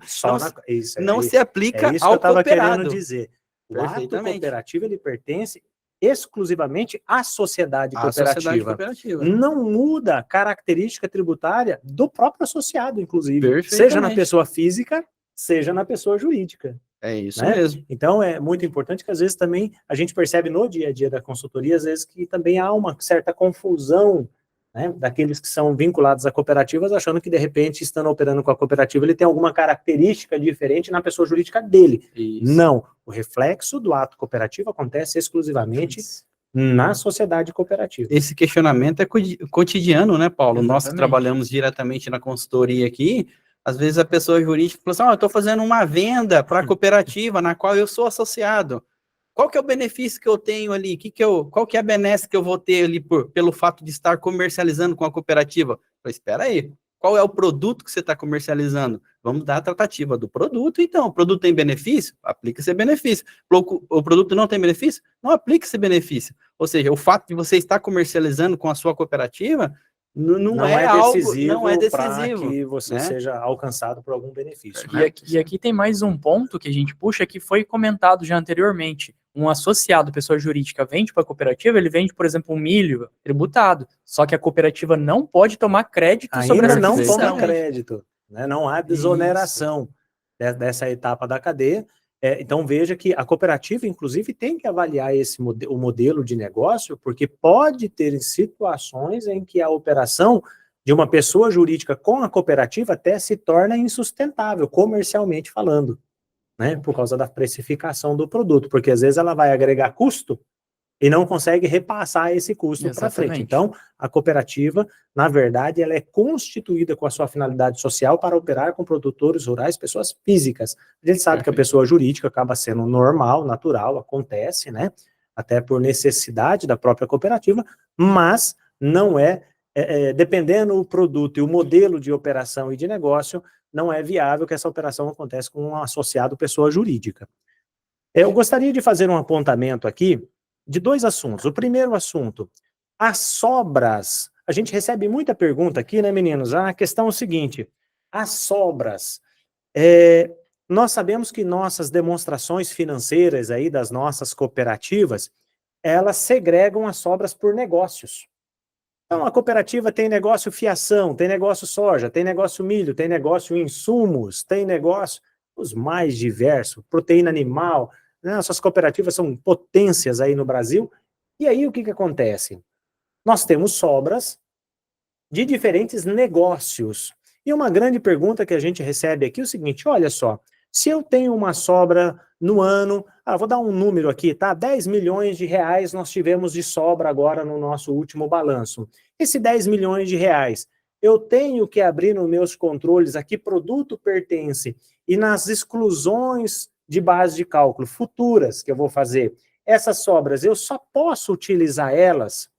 Não se aplica ao cooperado. É isso que eu estava querendo dizer. O ato cooperativo ele pertence exclusivamente à sociedade cooperativa. Não muda a característica tributária do próprio associado, inclusive. Seja na pessoa física, seja na pessoa jurídica. É isso mesmo. Então, é muito importante que, às vezes, também a gente percebe no dia a dia da consultoria, às vezes, que também há uma certa confusão, né, daqueles que são vinculados a cooperativas, achando que, de repente, estando operando com a cooperativa, ele tem alguma característica diferente na pessoa jurídica dele. Isso. Não. O reflexo do ato cooperativo acontece exclusivamente na sociedade cooperativa. Esse questionamento é cotidiano, né, Paulo? Exatamente. Nós que trabalhamos diretamente na consultoria aqui, às vezes a pessoa jurídica fala assim, eu estou fazendo uma venda para a cooperativa na qual eu sou associado. Qual que é o benefício que eu tenho ali? Qual que é a benesse que eu vou ter ali pelo fato de estar comercializando com a cooperativa? Falei, espera aí, qual é o produto que você está comercializando? Vamos dar a tratativa do produto, então. O produto tem benefício? Aplica esse benefício. O produto não tem benefício? Não aplica esse benefício. Ou seja, o fato de você estar comercializando com a sua cooperativa não é decisivo para que você seja alcançado por algum benefício. E aqui tem mais um ponto que a gente puxa, que foi comentado já anteriormente. Um associado, pessoa jurídica, vende para a cooperativa, ele vende, por exemplo, um milho tributado. Só que a cooperativa não pode tomar crédito sobre essa aquisição. Não toma crédito, né? Não há desoneração dessa etapa da cadeia. Então veja que a cooperativa, inclusive, tem que avaliar o modelo de negócio, porque pode ter situações em que a operação de uma pessoa jurídica com a cooperativa até se torna insustentável, comercialmente falando, né? Por causa da precificação do produto, porque às vezes ela vai agregar custo e não consegue repassar esse custo para frente. Exatamente. Então, a cooperativa, na verdade, ela é constituída com a sua finalidade social para operar com produtores rurais, pessoas físicas. A gente sabe que a Perfeito. pessoa jurídica acaba sendo normal, natural, acontece, né? Até por necessidade da própria cooperativa, mas não dependendo do produto e o modelo de operação e de negócio, não é viável que essa operação aconteça com um associado pessoa jurídica. Eu gostaria de fazer um apontamento aqui de 2 assuntos. O primeiro assunto, as sobras. A gente recebe muita pergunta aqui, né, meninos? A questão é o seguinte, as sobras. Nós sabemos que nossas demonstrações financeiras aí das nossas cooperativas, elas segregam as sobras por negócios. Então, a cooperativa tem negócio fiação, tem negócio soja, tem negócio milho, tem negócio insumos, tem negócio os mais diversos, proteína animal, né? Essas cooperativas são potências aí no Brasil. E aí, o que que acontece? Nós temos sobras de diferentes negócios. E uma grande pergunta que a gente recebe aqui é o seguinte, olha só, se eu tenho uma sobra no ano, vou dar um número aqui, tá? 10 milhões de reais nós tivemos de sobra agora no nosso último balanço. Esse 10 milhões de reais, eu tenho que abrir nos meus controles a que produto pertence e nas exclusões de base de cálculo futuras que eu vou fazer, essas sobras, eu só posso utilizar elas,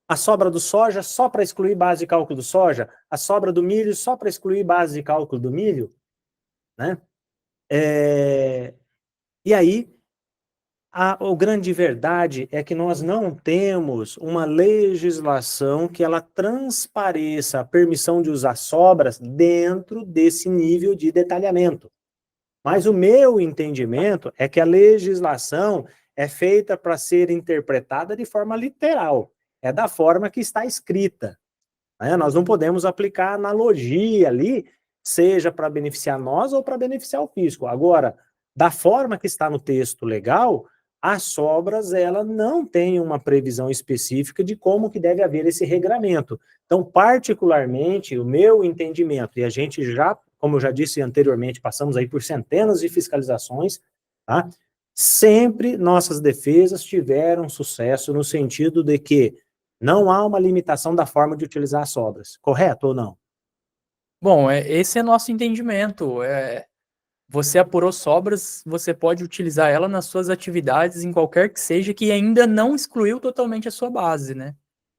a sobra do soja só para excluir base de cálculo do soja, a sobra do milho só para excluir base de cálculo do milho, né? E aí, a grande verdade é que nós não temos uma legislação que ela transpareça a permissão de usar sobras dentro desse nível de detalhamento. Mas o meu entendimento é que a legislação é feita para ser interpretada de forma literal, é da forma que está escrita, né? Nós não podemos aplicar analogia ali, seja para beneficiar nós ou para beneficiar o fisco. Agora, da forma que está no texto legal, as sobras, ela não tem uma previsão específica de como que deve haver esse regramento. Então, particularmente, o meu entendimento, e a gente já, como eu já disse anteriormente, passamos aí por centenas de fiscalizações, tá? Sempre nossas defesas tiveram sucesso no sentido de que não há uma limitação da forma de utilizar as sobras, correto ou não? Bom, esse é nosso entendimento. Você apurou sobras, você pode utilizar ela nas suas atividades, em qualquer que seja, que ainda não excluiu totalmente a sua base, né?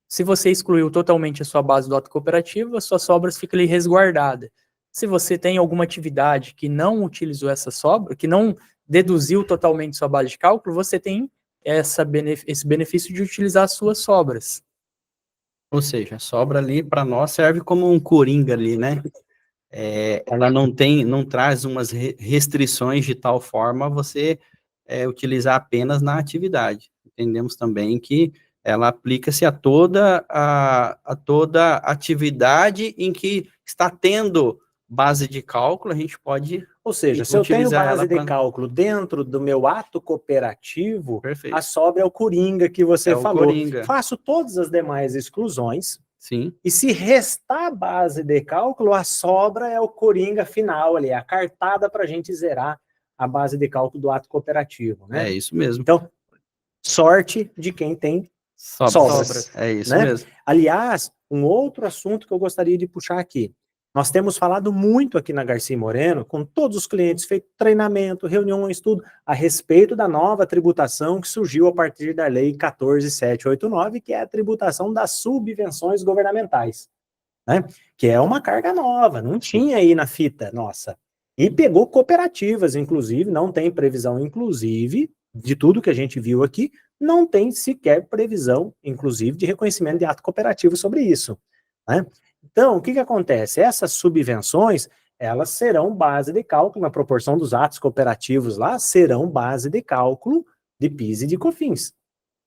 Se você excluiu totalmente a sua base do ato cooperativo, as suas sobras ficam ali resguardadas. Se você tem alguma atividade que não utilizou essa sobra, que não deduziu totalmente sua base de cálculo, você tem esse benefício de utilizar as suas sobras. Ou seja, a sobra ali para nós serve como um coringa ali, né? Ela não traz umas restrições de tal forma a você utilizar apenas na atividade. Entendemos também que ela aplica-se a toda atividade em que está tendo base de cálculo, a gente pode. Ou seja, se eu tenho base de pra... cálculo dentro do meu ato cooperativo, Perfeito. a sobra é o coringa que você falou. Coringa. Faço todas as demais exclusões. Sim. E se restar base de cálculo, a sobra é o coringa final ali, a cartada para a gente zerar a base de cálculo do ato cooperativo, né? É isso mesmo. Então, sorte de quem tem sobras. É isso, né? mesmo. Aliás, um outro assunto que eu gostaria de puxar aqui. Nós temos falado muito aqui na Garcia Moreno, com todos os clientes, feito treinamento, reuniões, tudo, a respeito da nova tributação que surgiu a partir da Lei 14.789, que é a tributação das subvenções governamentais, né? Que é uma carga nova, não tinha aí na fita nossa. E pegou cooperativas, inclusive, não tem previsão, inclusive, de tudo que a gente viu aqui, não tem sequer previsão, inclusive, de reconhecimento de ato cooperativo sobre isso, né? Então, o que acontece? Essas subvenções, elas serão base de cálculo, na proporção dos atos cooperativos lá, serão base de cálculo de PIS e de COFINS.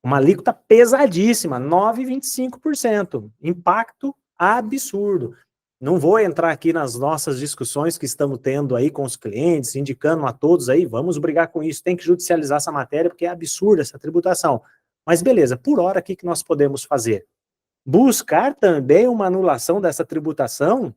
Uma alíquota pesadíssima, 9,25%. Impacto absurdo. Não vou entrar aqui nas nossas discussões que estamos tendo aí com os clientes, indicando a todos aí, vamos brigar com isso, tem que judicializar essa matéria, porque é absurda essa tributação. Mas beleza, por hora, o que nós podemos fazer? Buscar também uma anulação dessa tributação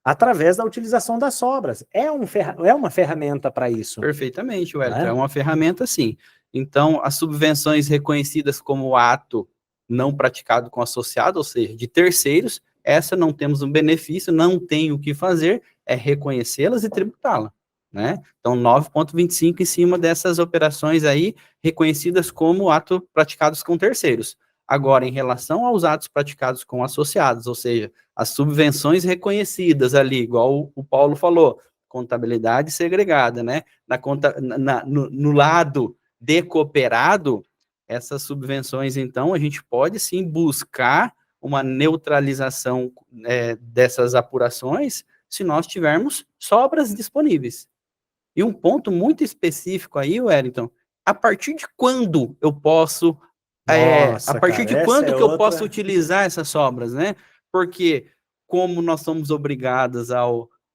através da utilização das sobras. É uma ferramenta para isso. Perfeitamente, Wellington. Né? É uma ferramenta, sim. Então, as subvenções reconhecidas como ato não praticado com associado, ou seja, de terceiros, essa não temos um benefício, não tem o que fazer, é reconhecê-las e tributá-la, né? Então, 9,25 em cima dessas operações aí, reconhecidas como ato praticados com terceiros. Agora, em relação aos atos praticados com associados, ou seja, as subvenções reconhecidas ali, igual o Paulo falou, contabilidade segregada, né? No lado de cooperado, essas subvenções, então, a gente pode sim buscar uma neutralização dessas apurações se nós tivermos sobras disponíveis. E um ponto muito específico aí, Wellington, a partir de quando eu posso, Nossa, a partir cara, de essa quando é que eu posso outra. utilizar essas sobras, né? Porque como nós somos obrigados à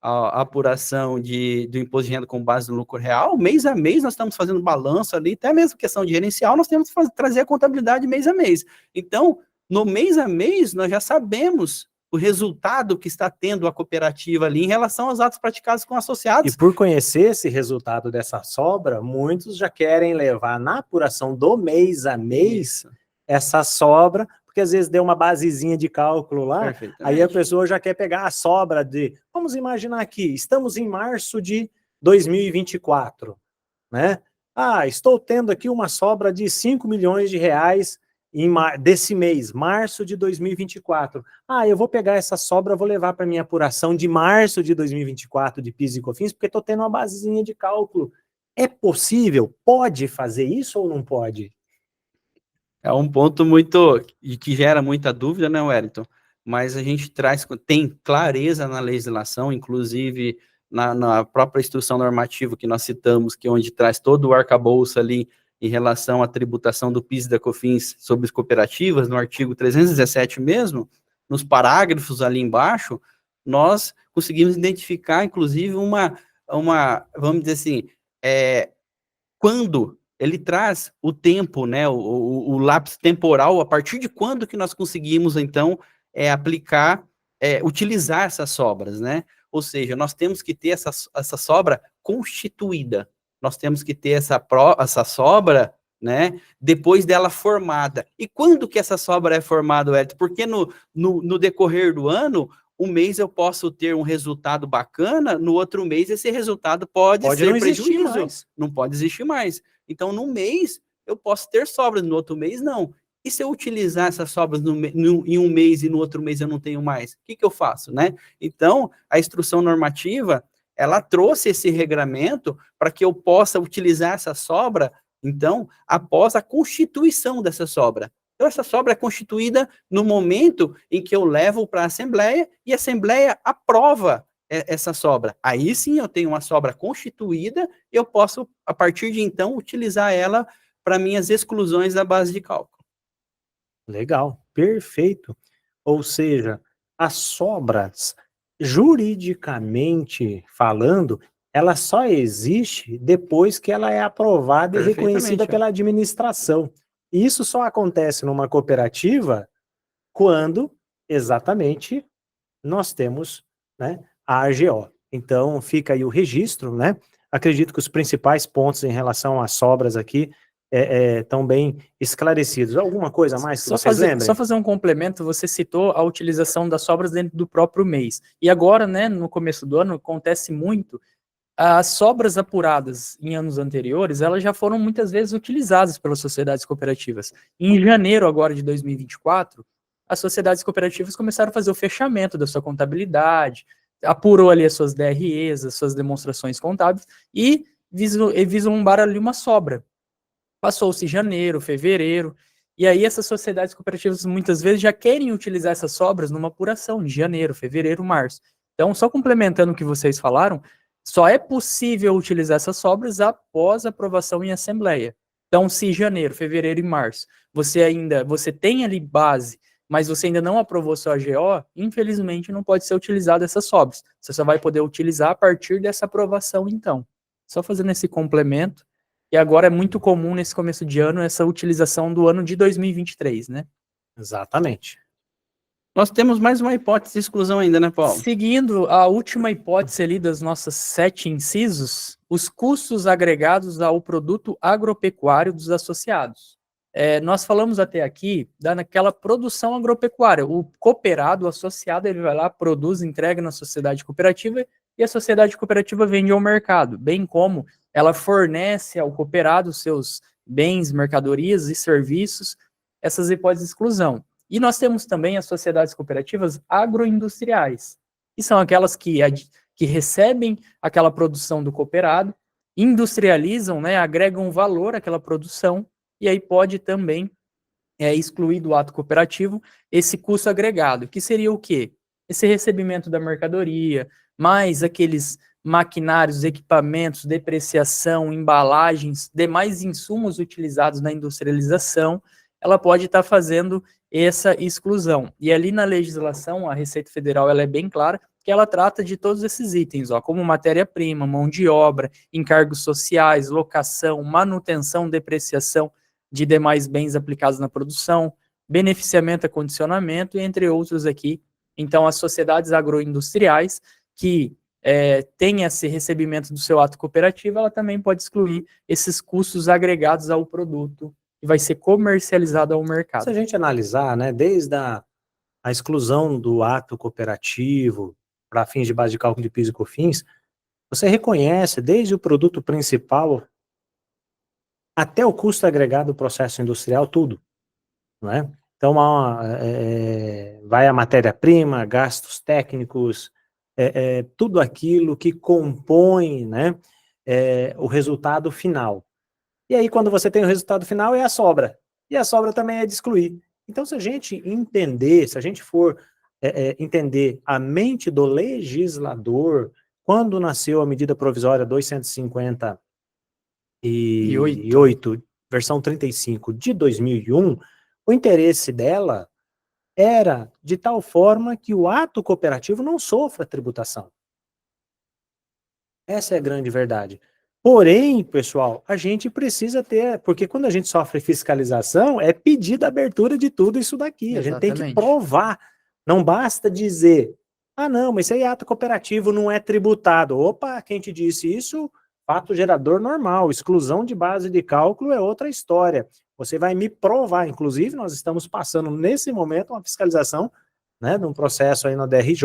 apuração do imposto de renda com base no lucro real, mês a mês nós estamos fazendo balanço ali, até mesmo questão de gerencial, nós temos que trazer a contabilidade mês a mês. Então, no mês a mês, nós já sabemos o resultado que está tendo a cooperativa ali em relação aos atos praticados com associados. E por conhecer esse resultado dessa sobra, muitos já querem levar na apuração do mês a mês essa sobra, porque às vezes deu uma basezinha de cálculo lá, aí a pessoa já quer pegar a sobra de, vamos imaginar aqui, estamos em março de 2024, né? Ah, estou tendo aqui uma sobra de 5 milhões de reais desse mês, março de 2024. Ah, eu vou pegar essa sobra, vou levar para minha apuração de março de 2024 de PIS e COFINS, porque estou tendo uma basezinha de cálculo. É possível? Pode fazer isso ou não pode? É um ponto muito que gera muita dúvida, né, Wellington? Mas a gente tem clareza na legislação, inclusive na própria instrução normativa que nós citamos, que é onde traz todo o arcabouço ali em relação à tributação do PIS e da COFINS sobre as cooperativas, no artigo 317 mesmo, nos parágrafos ali embaixo, nós conseguimos identificar, inclusive, vamos dizer assim, quando ele traz o tempo, né, o lapso temporal, a partir de quando que nós conseguimos, então, utilizar essas sobras, né? Ou seja, nós temos que ter essa sobra constituída, nós temos que ter essa sobra, né, depois dela formada. E quando que essa sobra é formada, Edson? Porque no decorrer do ano, um mês eu posso ter um resultado bacana, no outro mês esse resultado pode ser prejuízo, não pode existir mais. Então, num mês, eu posso ter sobras, no outro mês, não. E se eu utilizar essas sobras em um mês e no outro mês eu não tenho mais? O que eu faço, né? Então, a instrução normativa, ela trouxe esse regramento para que eu possa utilizar essa sobra, então, após a constituição dessa sobra. Então, essa sobra é constituída no momento em que eu levo para a Assembleia e a Assembleia aprova essa sobra. Aí sim eu tenho uma sobra constituída e eu posso, a partir de então, utilizar ela para minhas exclusões da base de cálculo. Legal, perfeito. Ou seja, as sobras, juridicamente falando, ela só existe depois que ela é aprovada e reconhecida pela administração. E isso só acontece numa cooperativa quando, exatamente, nós temos, né, a AGO. Então, fica aí o registro, né? Acredito que os principais pontos em relação às sobras aqui estão bem esclarecidos. Alguma coisa a mais que vocês lembrem? Só fazer um complemento, você citou a utilização das sobras dentro do próprio mês. E agora, né, no começo do ano, acontece muito, as sobras apuradas em anos anteriores, elas já foram muitas vezes utilizadas pelas sociedades cooperativas. Em janeiro agora de 2024, as sociedades cooperativas começaram a fazer o fechamento da sua contabilidade, apurou ali as suas DREs, as suas demonstrações contábeis, e vislumbraram ali uma sobra. Passou-se janeiro, fevereiro, e aí essas sociedades cooperativas muitas vezes já querem utilizar essas sobras numa apuração de janeiro, fevereiro, março. Então, só complementando o que vocês falaram, só é possível utilizar essas sobras após aprovação em assembleia. Então, se janeiro, fevereiro e março, você tem ali base, mas você ainda não aprovou sua AGO, infelizmente não pode ser utilizado essas sobras. Você só vai poder utilizar a partir dessa aprovação, então. Só fazendo esse complemento. E agora é muito comum nesse começo de ano essa utilização do ano de 2023, né? Exatamente. Nós temos mais uma hipótese de exclusão ainda, né, Paulo? Seguindo a última hipótese ali das nossas 7 incisos, os custos agregados ao produto agropecuário dos associados. Nós falamos até aqui naquela produção agropecuária. O cooperado, o associado, ele vai lá, produz, entrega na sociedade cooperativa e a sociedade cooperativa vende ao mercado, bem como ela fornece ao cooperado seus bens, mercadorias e serviços, essas hipóteses de exclusão. E nós temos também as sociedades cooperativas agroindustriais, que são aquelas que recebem aquela produção do cooperado, industrializam, né, agregam valor àquela produção, e aí pode também excluir do ato cooperativo esse custo agregado, que seria o quê? Esse recebimento da mercadoria, mais aqueles maquinários, equipamentos, depreciação, embalagens, demais insumos utilizados na industrialização, ela pode estar fazendo essa exclusão. E ali na legislação, a Receita Federal ela é bem clara, que ela trata de todos esses itens, como matéria-prima, mão de obra, encargos sociais, locação, manutenção, depreciação de demais bens aplicados na produção, beneficiamento, acondicionamento, entre outros aqui. Então, as sociedades agroindustriais que tem esse recebimento do seu ato cooperativo, ela também pode excluir esses custos agregados ao produto que vai ser comercializado ao mercado. Se a gente analisar, né, desde a exclusão do ato cooperativo para fins de base de cálculo de PIS e COFINS, você reconhece desde o produto principal até o custo agregado do processo industrial, tudo, não é? Então, vai a matéria-prima, gastos técnicos, tudo aquilo que compõe, né, o resultado final. E aí, quando você tem o resultado final, é a sobra. E a sobra também é de excluir. Então, se a gente entender, se a gente for entender a mente do legislador, quando nasceu a medida provisória 258, versão 35 de 2001, o interesse dela era de tal forma que o ato cooperativo não sofra tributação. Essa é a grande verdade. Porém, pessoal, a gente precisa ter, porque quando a gente sofre fiscalização, é pedida a abertura de tudo isso daqui. Exatamente. A gente tem que provar. Não basta dizer, não, mas isso aí é ato cooperativo, não é tributado. Opa, quem te disse isso? Fato gerador normal. Exclusão de base de cálculo é outra história. Você vai me provar. Inclusive, nós estamos passando nesse momento uma fiscalização, né, num processo aí na DRJ,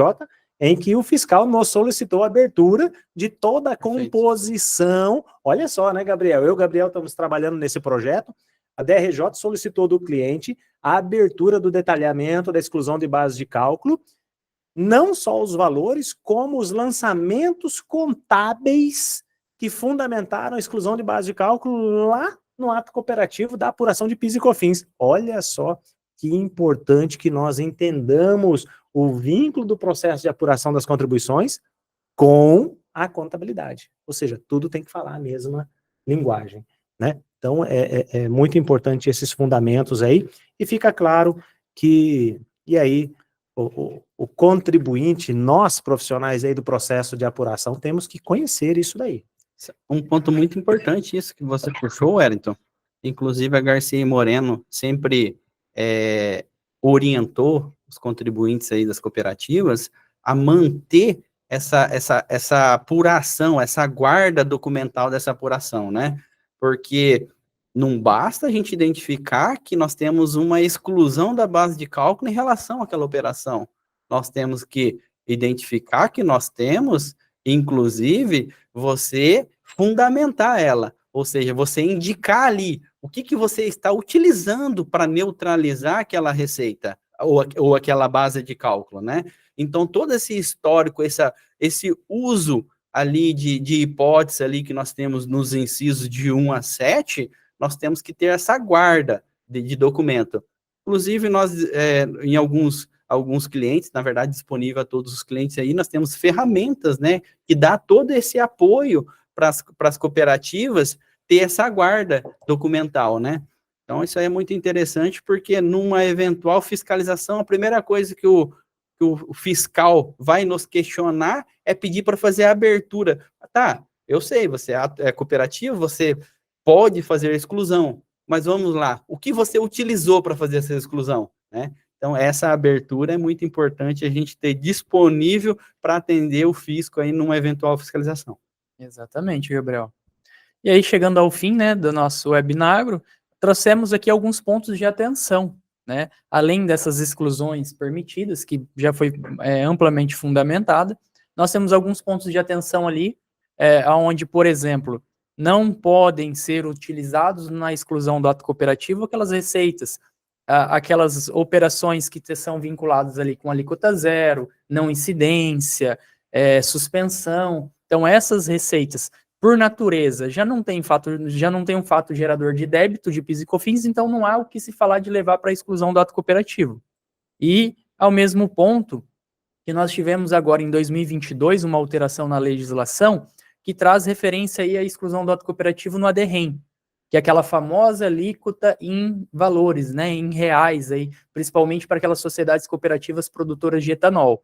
em que o fiscal nos solicitou a abertura de toda a composição. Olha só, né, Gabriel? Eu e o Gabriel estamos trabalhando nesse projeto. A DRJ solicitou do cliente a abertura do detalhamento da exclusão de base de cálculo, não só os valores, como os lançamentos contábeis que fundamentaram a exclusão de base de cálculo lá no ato cooperativo da apuração de PIS e COFINS. Olha só que importante que nós entendamos o vínculo do processo de apuração das contribuições com a contabilidade. Ou seja, tudo tem que falar a mesma linguagem, né? Então, é muito importante esses fundamentos aí, e fica claro que, e aí, o contribuinte, nós profissionais aí do processo de apuração, temos que conhecer isso daí. Um ponto muito importante isso que você puxou, Wellington. Inclusive, a Garcia Moreno sempre orientou os contribuintes aí das cooperativas a manter essa apuração, essa guarda documental dessa apuração, né? Porque não basta a gente identificar que nós temos uma exclusão da base de cálculo em relação àquela operação. Nós temos que identificar que nós temos, inclusive, você fundamentar ela, ou seja, você indicar ali o que você está utilizando para neutralizar aquela receita ou aquela base de cálculo, né? Então, todo esse histórico, esse uso ali de hipótese ali que nós temos nos incisos de 1 a 7, nós temos que ter essa guarda de documento. Inclusive, nós, em alguns clientes, na verdade, disponível a todos os clientes aí, nós temos ferramentas, né, que dá todo esse apoio para as cooperativas ter essa guarda documental, né? Então, isso aí é muito interessante, porque numa eventual fiscalização, a primeira coisa que o fiscal vai nos questionar é pedir para fazer a abertura. Tá, eu sei, você é cooperativo, você pode fazer a exclusão, mas vamos lá, o que você utilizou para fazer essa exclusão, né? Então, essa abertura é muito importante a gente ter disponível para atender o fisco aí numa eventual fiscalização. Exatamente, Gabriel. E aí, chegando ao fim, né, do nosso Webinagro, trouxemos aqui alguns pontos de atenção, né? Além dessas exclusões permitidas, que já foi amplamente fundamentada, nós temos alguns pontos de atenção ali, onde, por exemplo, não podem ser utilizados na exclusão do ato cooperativo aquelas receitas, aquelas operações que são vinculadas ali com alíquota zero, não incidência, suspensão. Então, essas receitas, por natureza, já não tem um fato gerador de débito de PIS e COFINS, então não há o que se falar de levar para a exclusão do ato cooperativo. E, ao mesmo ponto, que nós tivemos agora em 2022 uma alteração na legislação que traz referência aí à exclusão do ato cooperativo no ADREM, que é aquela famosa alíquota em valores, né, em reais, aí, principalmente para aquelas sociedades cooperativas produtoras de etanol.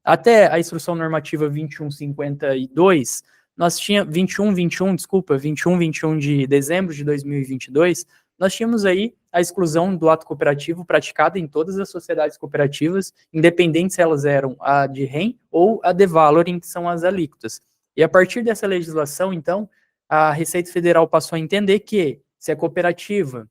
Até a instrução normativa 2152, nós tínhamos 21 de dezembro de 2022, nós tínhamos aí a exclusão do ato cooperativo praticada em todas as sociedades cooperativas, independente se elas eram a de REM ou a de Valoring, que são as alíquotas. E a partir dessa legislação, então, a Receita Federal passou a entender que, se a cooperativa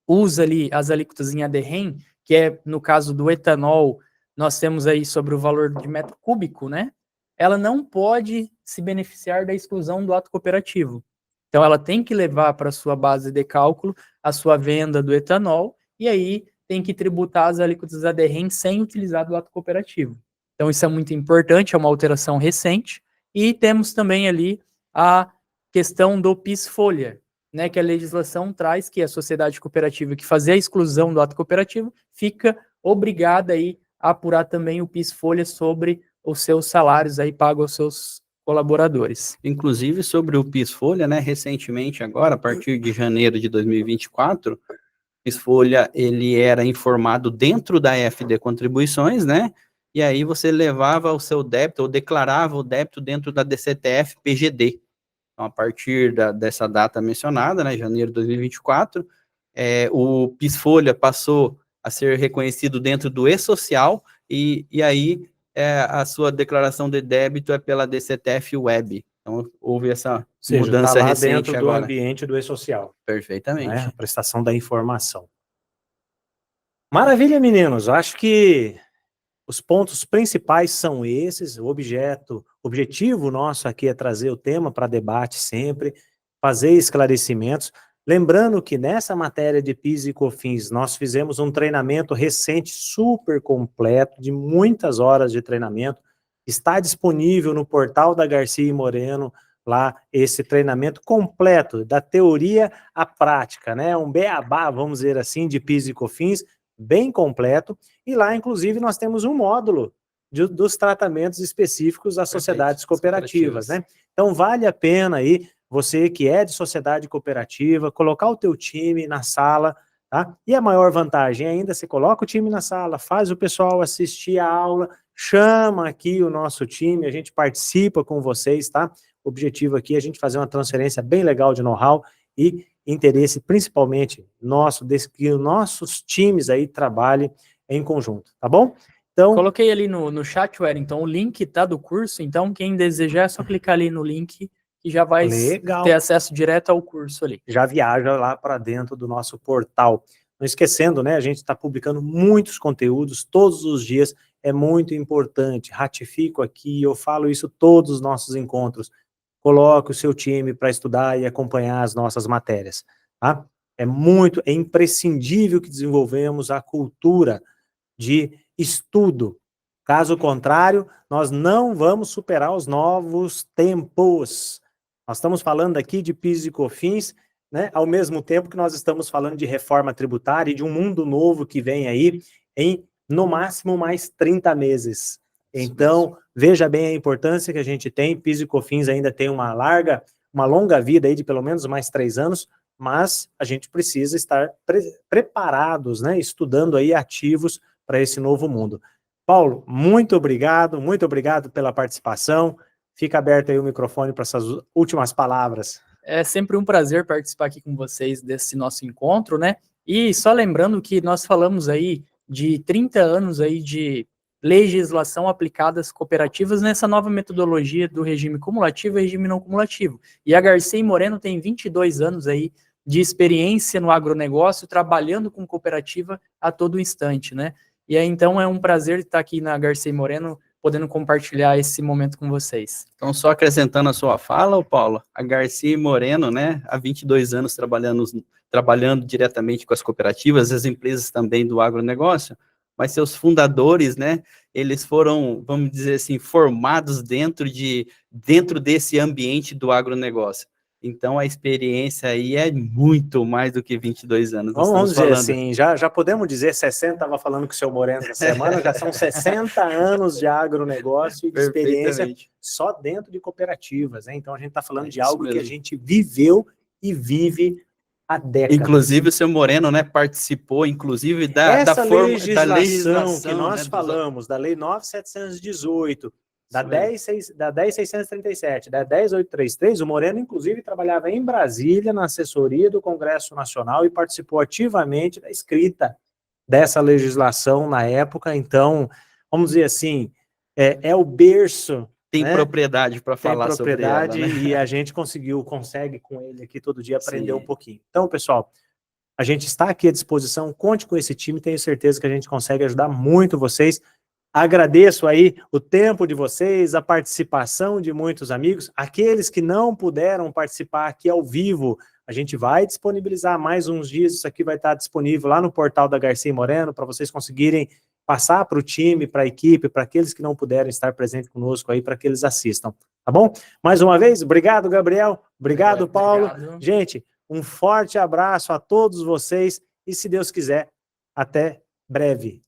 usa ali as alíquotas em ADREM, que é, no caso do etanol, nós temos aí sobre o valor de metro cúbico, né? Ela não pode se beneficiar da exclusão do ato cooperativo. Então, ela tem que levar para a sua base de cálculo a sua venda do etanol, e aí tem que tributar as alíquotas ADREM sem utilizar do ato cooperativo. Então, isso é muito importante, é uma alteração recente. E temos também ali a questão do PIS-folha, né, que a legislação traz que a sociedade cooperativa que fazer a exclusão do ato cooperativo fica obrigada aí a apurar também o PIS-folha sobre os seus salários aí pagos aos seus colaboradores. Inclusive, sobre o PIS-folha, né, recentemente agora, a partir de janeiro de 2024, o PIS-folha, ele era informado dentro da FD Contribuições, né, e aí você levava o seu débito, ou declarava o débito dentro da DCTF PGD. Então, a partir dessa data mencionada, né, janeiro de 2024, o PIS-folha passou a ser reconhecido dentro do E-Social, e aí a sua declaração de débito é pela DCTF Web. Então, houve essa mudança tá lá recente dentro agora. do ambiente do E-Social. Perfeitamente. Né? A prestação da informação. Maravilha, meninos. Eu acho que os pontos principais são esses. O objetivo nosso aqui é trazer o tema para debate sempre, fazer esclarecimentos. Lembrando que nessa matéria de PIS e COFINS, nós fizemos um treinamento recente super completo, de muitas horas de treinamento. Está disponível no portal da Garcia e Moreno, lá, esse treinamento completo, da teoria à prática, né? Um beabá, vamos dizer assim, de PIS e COFINS, bem completo. E lá, inclusive, nós temos um módulo dos tratamentos específicos das sociedades cooperativas, né? Então, vale a pena aí, você que é de sociedade cooperativa, colocar o teu time na sala, tá? E a maior vantagem ainda, você coloca o time na sala, faz o pessoal assistir a aula, chama aqui o nosso time, a gente participa com vocês, tá? O objetivo aqui é a gente fazer uma transferência bem legal de know-how e interesse, principalmente nosso, que os nossos times aí trabalhem em conjunto, tá bom? Então, coloquei ali no chat, Wellington, o link tá do curso, então quem desejar é só clicar ali no link e já vai ter acesso direto ao curso ali. Já viaja lá para dentro do nosso portal. Não esquecendo, né, a gente está publicando muitos conteúdos todos os dias, é muito importante, ratifico aqui, eu falo isso todos os nossos encontros, coloque o seu time para estudar e acompanhar as nossas matérias, tá? É imprescindível que desenvolvemos a cultura de estudo. Caso contrário, nós não vamos superar os novos tempos. Nós estamos falando aqui de PIS e COFINS, né, ao mesmo tempo que nós estamos falando de reforma tributária e de um mundo novo que vem aí em, no máximo, mais 30 meses. Então, veja bem a importância que a gente tem. PIS e COFINS ainda tem uma longa vida aí de pelo menos mais 3 anos, mas a gente precisa estar preparados, né, estudando aí ativos para esse novo mundo. Paulo, muito obrigado pela participação. Fica aberto aí o microfone para essas últimas palavras. É sempre um prazer participar aqui com vocês desse nosso encontro, né? E só lembrando que nós falamos aí de 30 anos aí de legislação aplicada às cooperativas nessa nova metodologia do regime cumulativo e regime não cumulativo. E a Garcia Moreno tem 22 anos aí de experiência no agronegócio, trabalhando com cooperativa a todo instante, né? E aí, então, é um prazer estar aqui na Garcia Moreno, podendo compartilhar esse momento com vocês. Então, só acrescentando a sua fala, Paulo, a Garcia Moreno, né, há 22 anos trabalhando diretamente com as cooperativas, as empresas também do agronegócio, mas seus fundadores, né, eles foram, vamos dizer assim, formados dentro desse ambiente do agronegócio. Então, a experiência aí é muito mais do que 22 anos. Vamos dizer assim, já podemos dizer 60, estava falando com o seu Moreno essa semana, já são 60 anos de agronegócio e de experiência só dentro de cooperativas, né? Então, a gente está falando de algo que a gente viveu e vive há décadas. Inclusive, o seu Moreno, né, participou, inclusive, da legislação que nós falamos, da Lei 9.718, da 10.637, da 10.833, o Moreno, inclusive, trabalhava em Brasília, na assessoria do Congresso Nacional e participou ativamente da escrita dessa legislação na época. Então, vamos dizer assim, é o berço. Tem, né, propriedade para falar sobre ela, né? E a gente consegue com ele aqui todo dia aprender um pouquinho. Então, pessoal, a gente está aqui à disposição, conte com esse time, tenho certeza que a gente consegue ajudar muito vocês. Agradeço aí o tempo de vocês, a participação de muitos amigos. Aqueles que não puderam participar aqui ao vivo, a gente vai disponibilizar mais uns dias. Isso aqui vai estar disponível lá no portal da Garcia Moreno, para vocês conseguirem passar para o time, para a equipe, para aqueles que não puderam estar presentes conosco aí, para que eles assistam. Tá bom? Mais uma vez, obrigado, Gabriel. Obrigado, Paulo. Obrigado. Gente, um forte abraço a todos vocês e, se Deus quiser, até breve.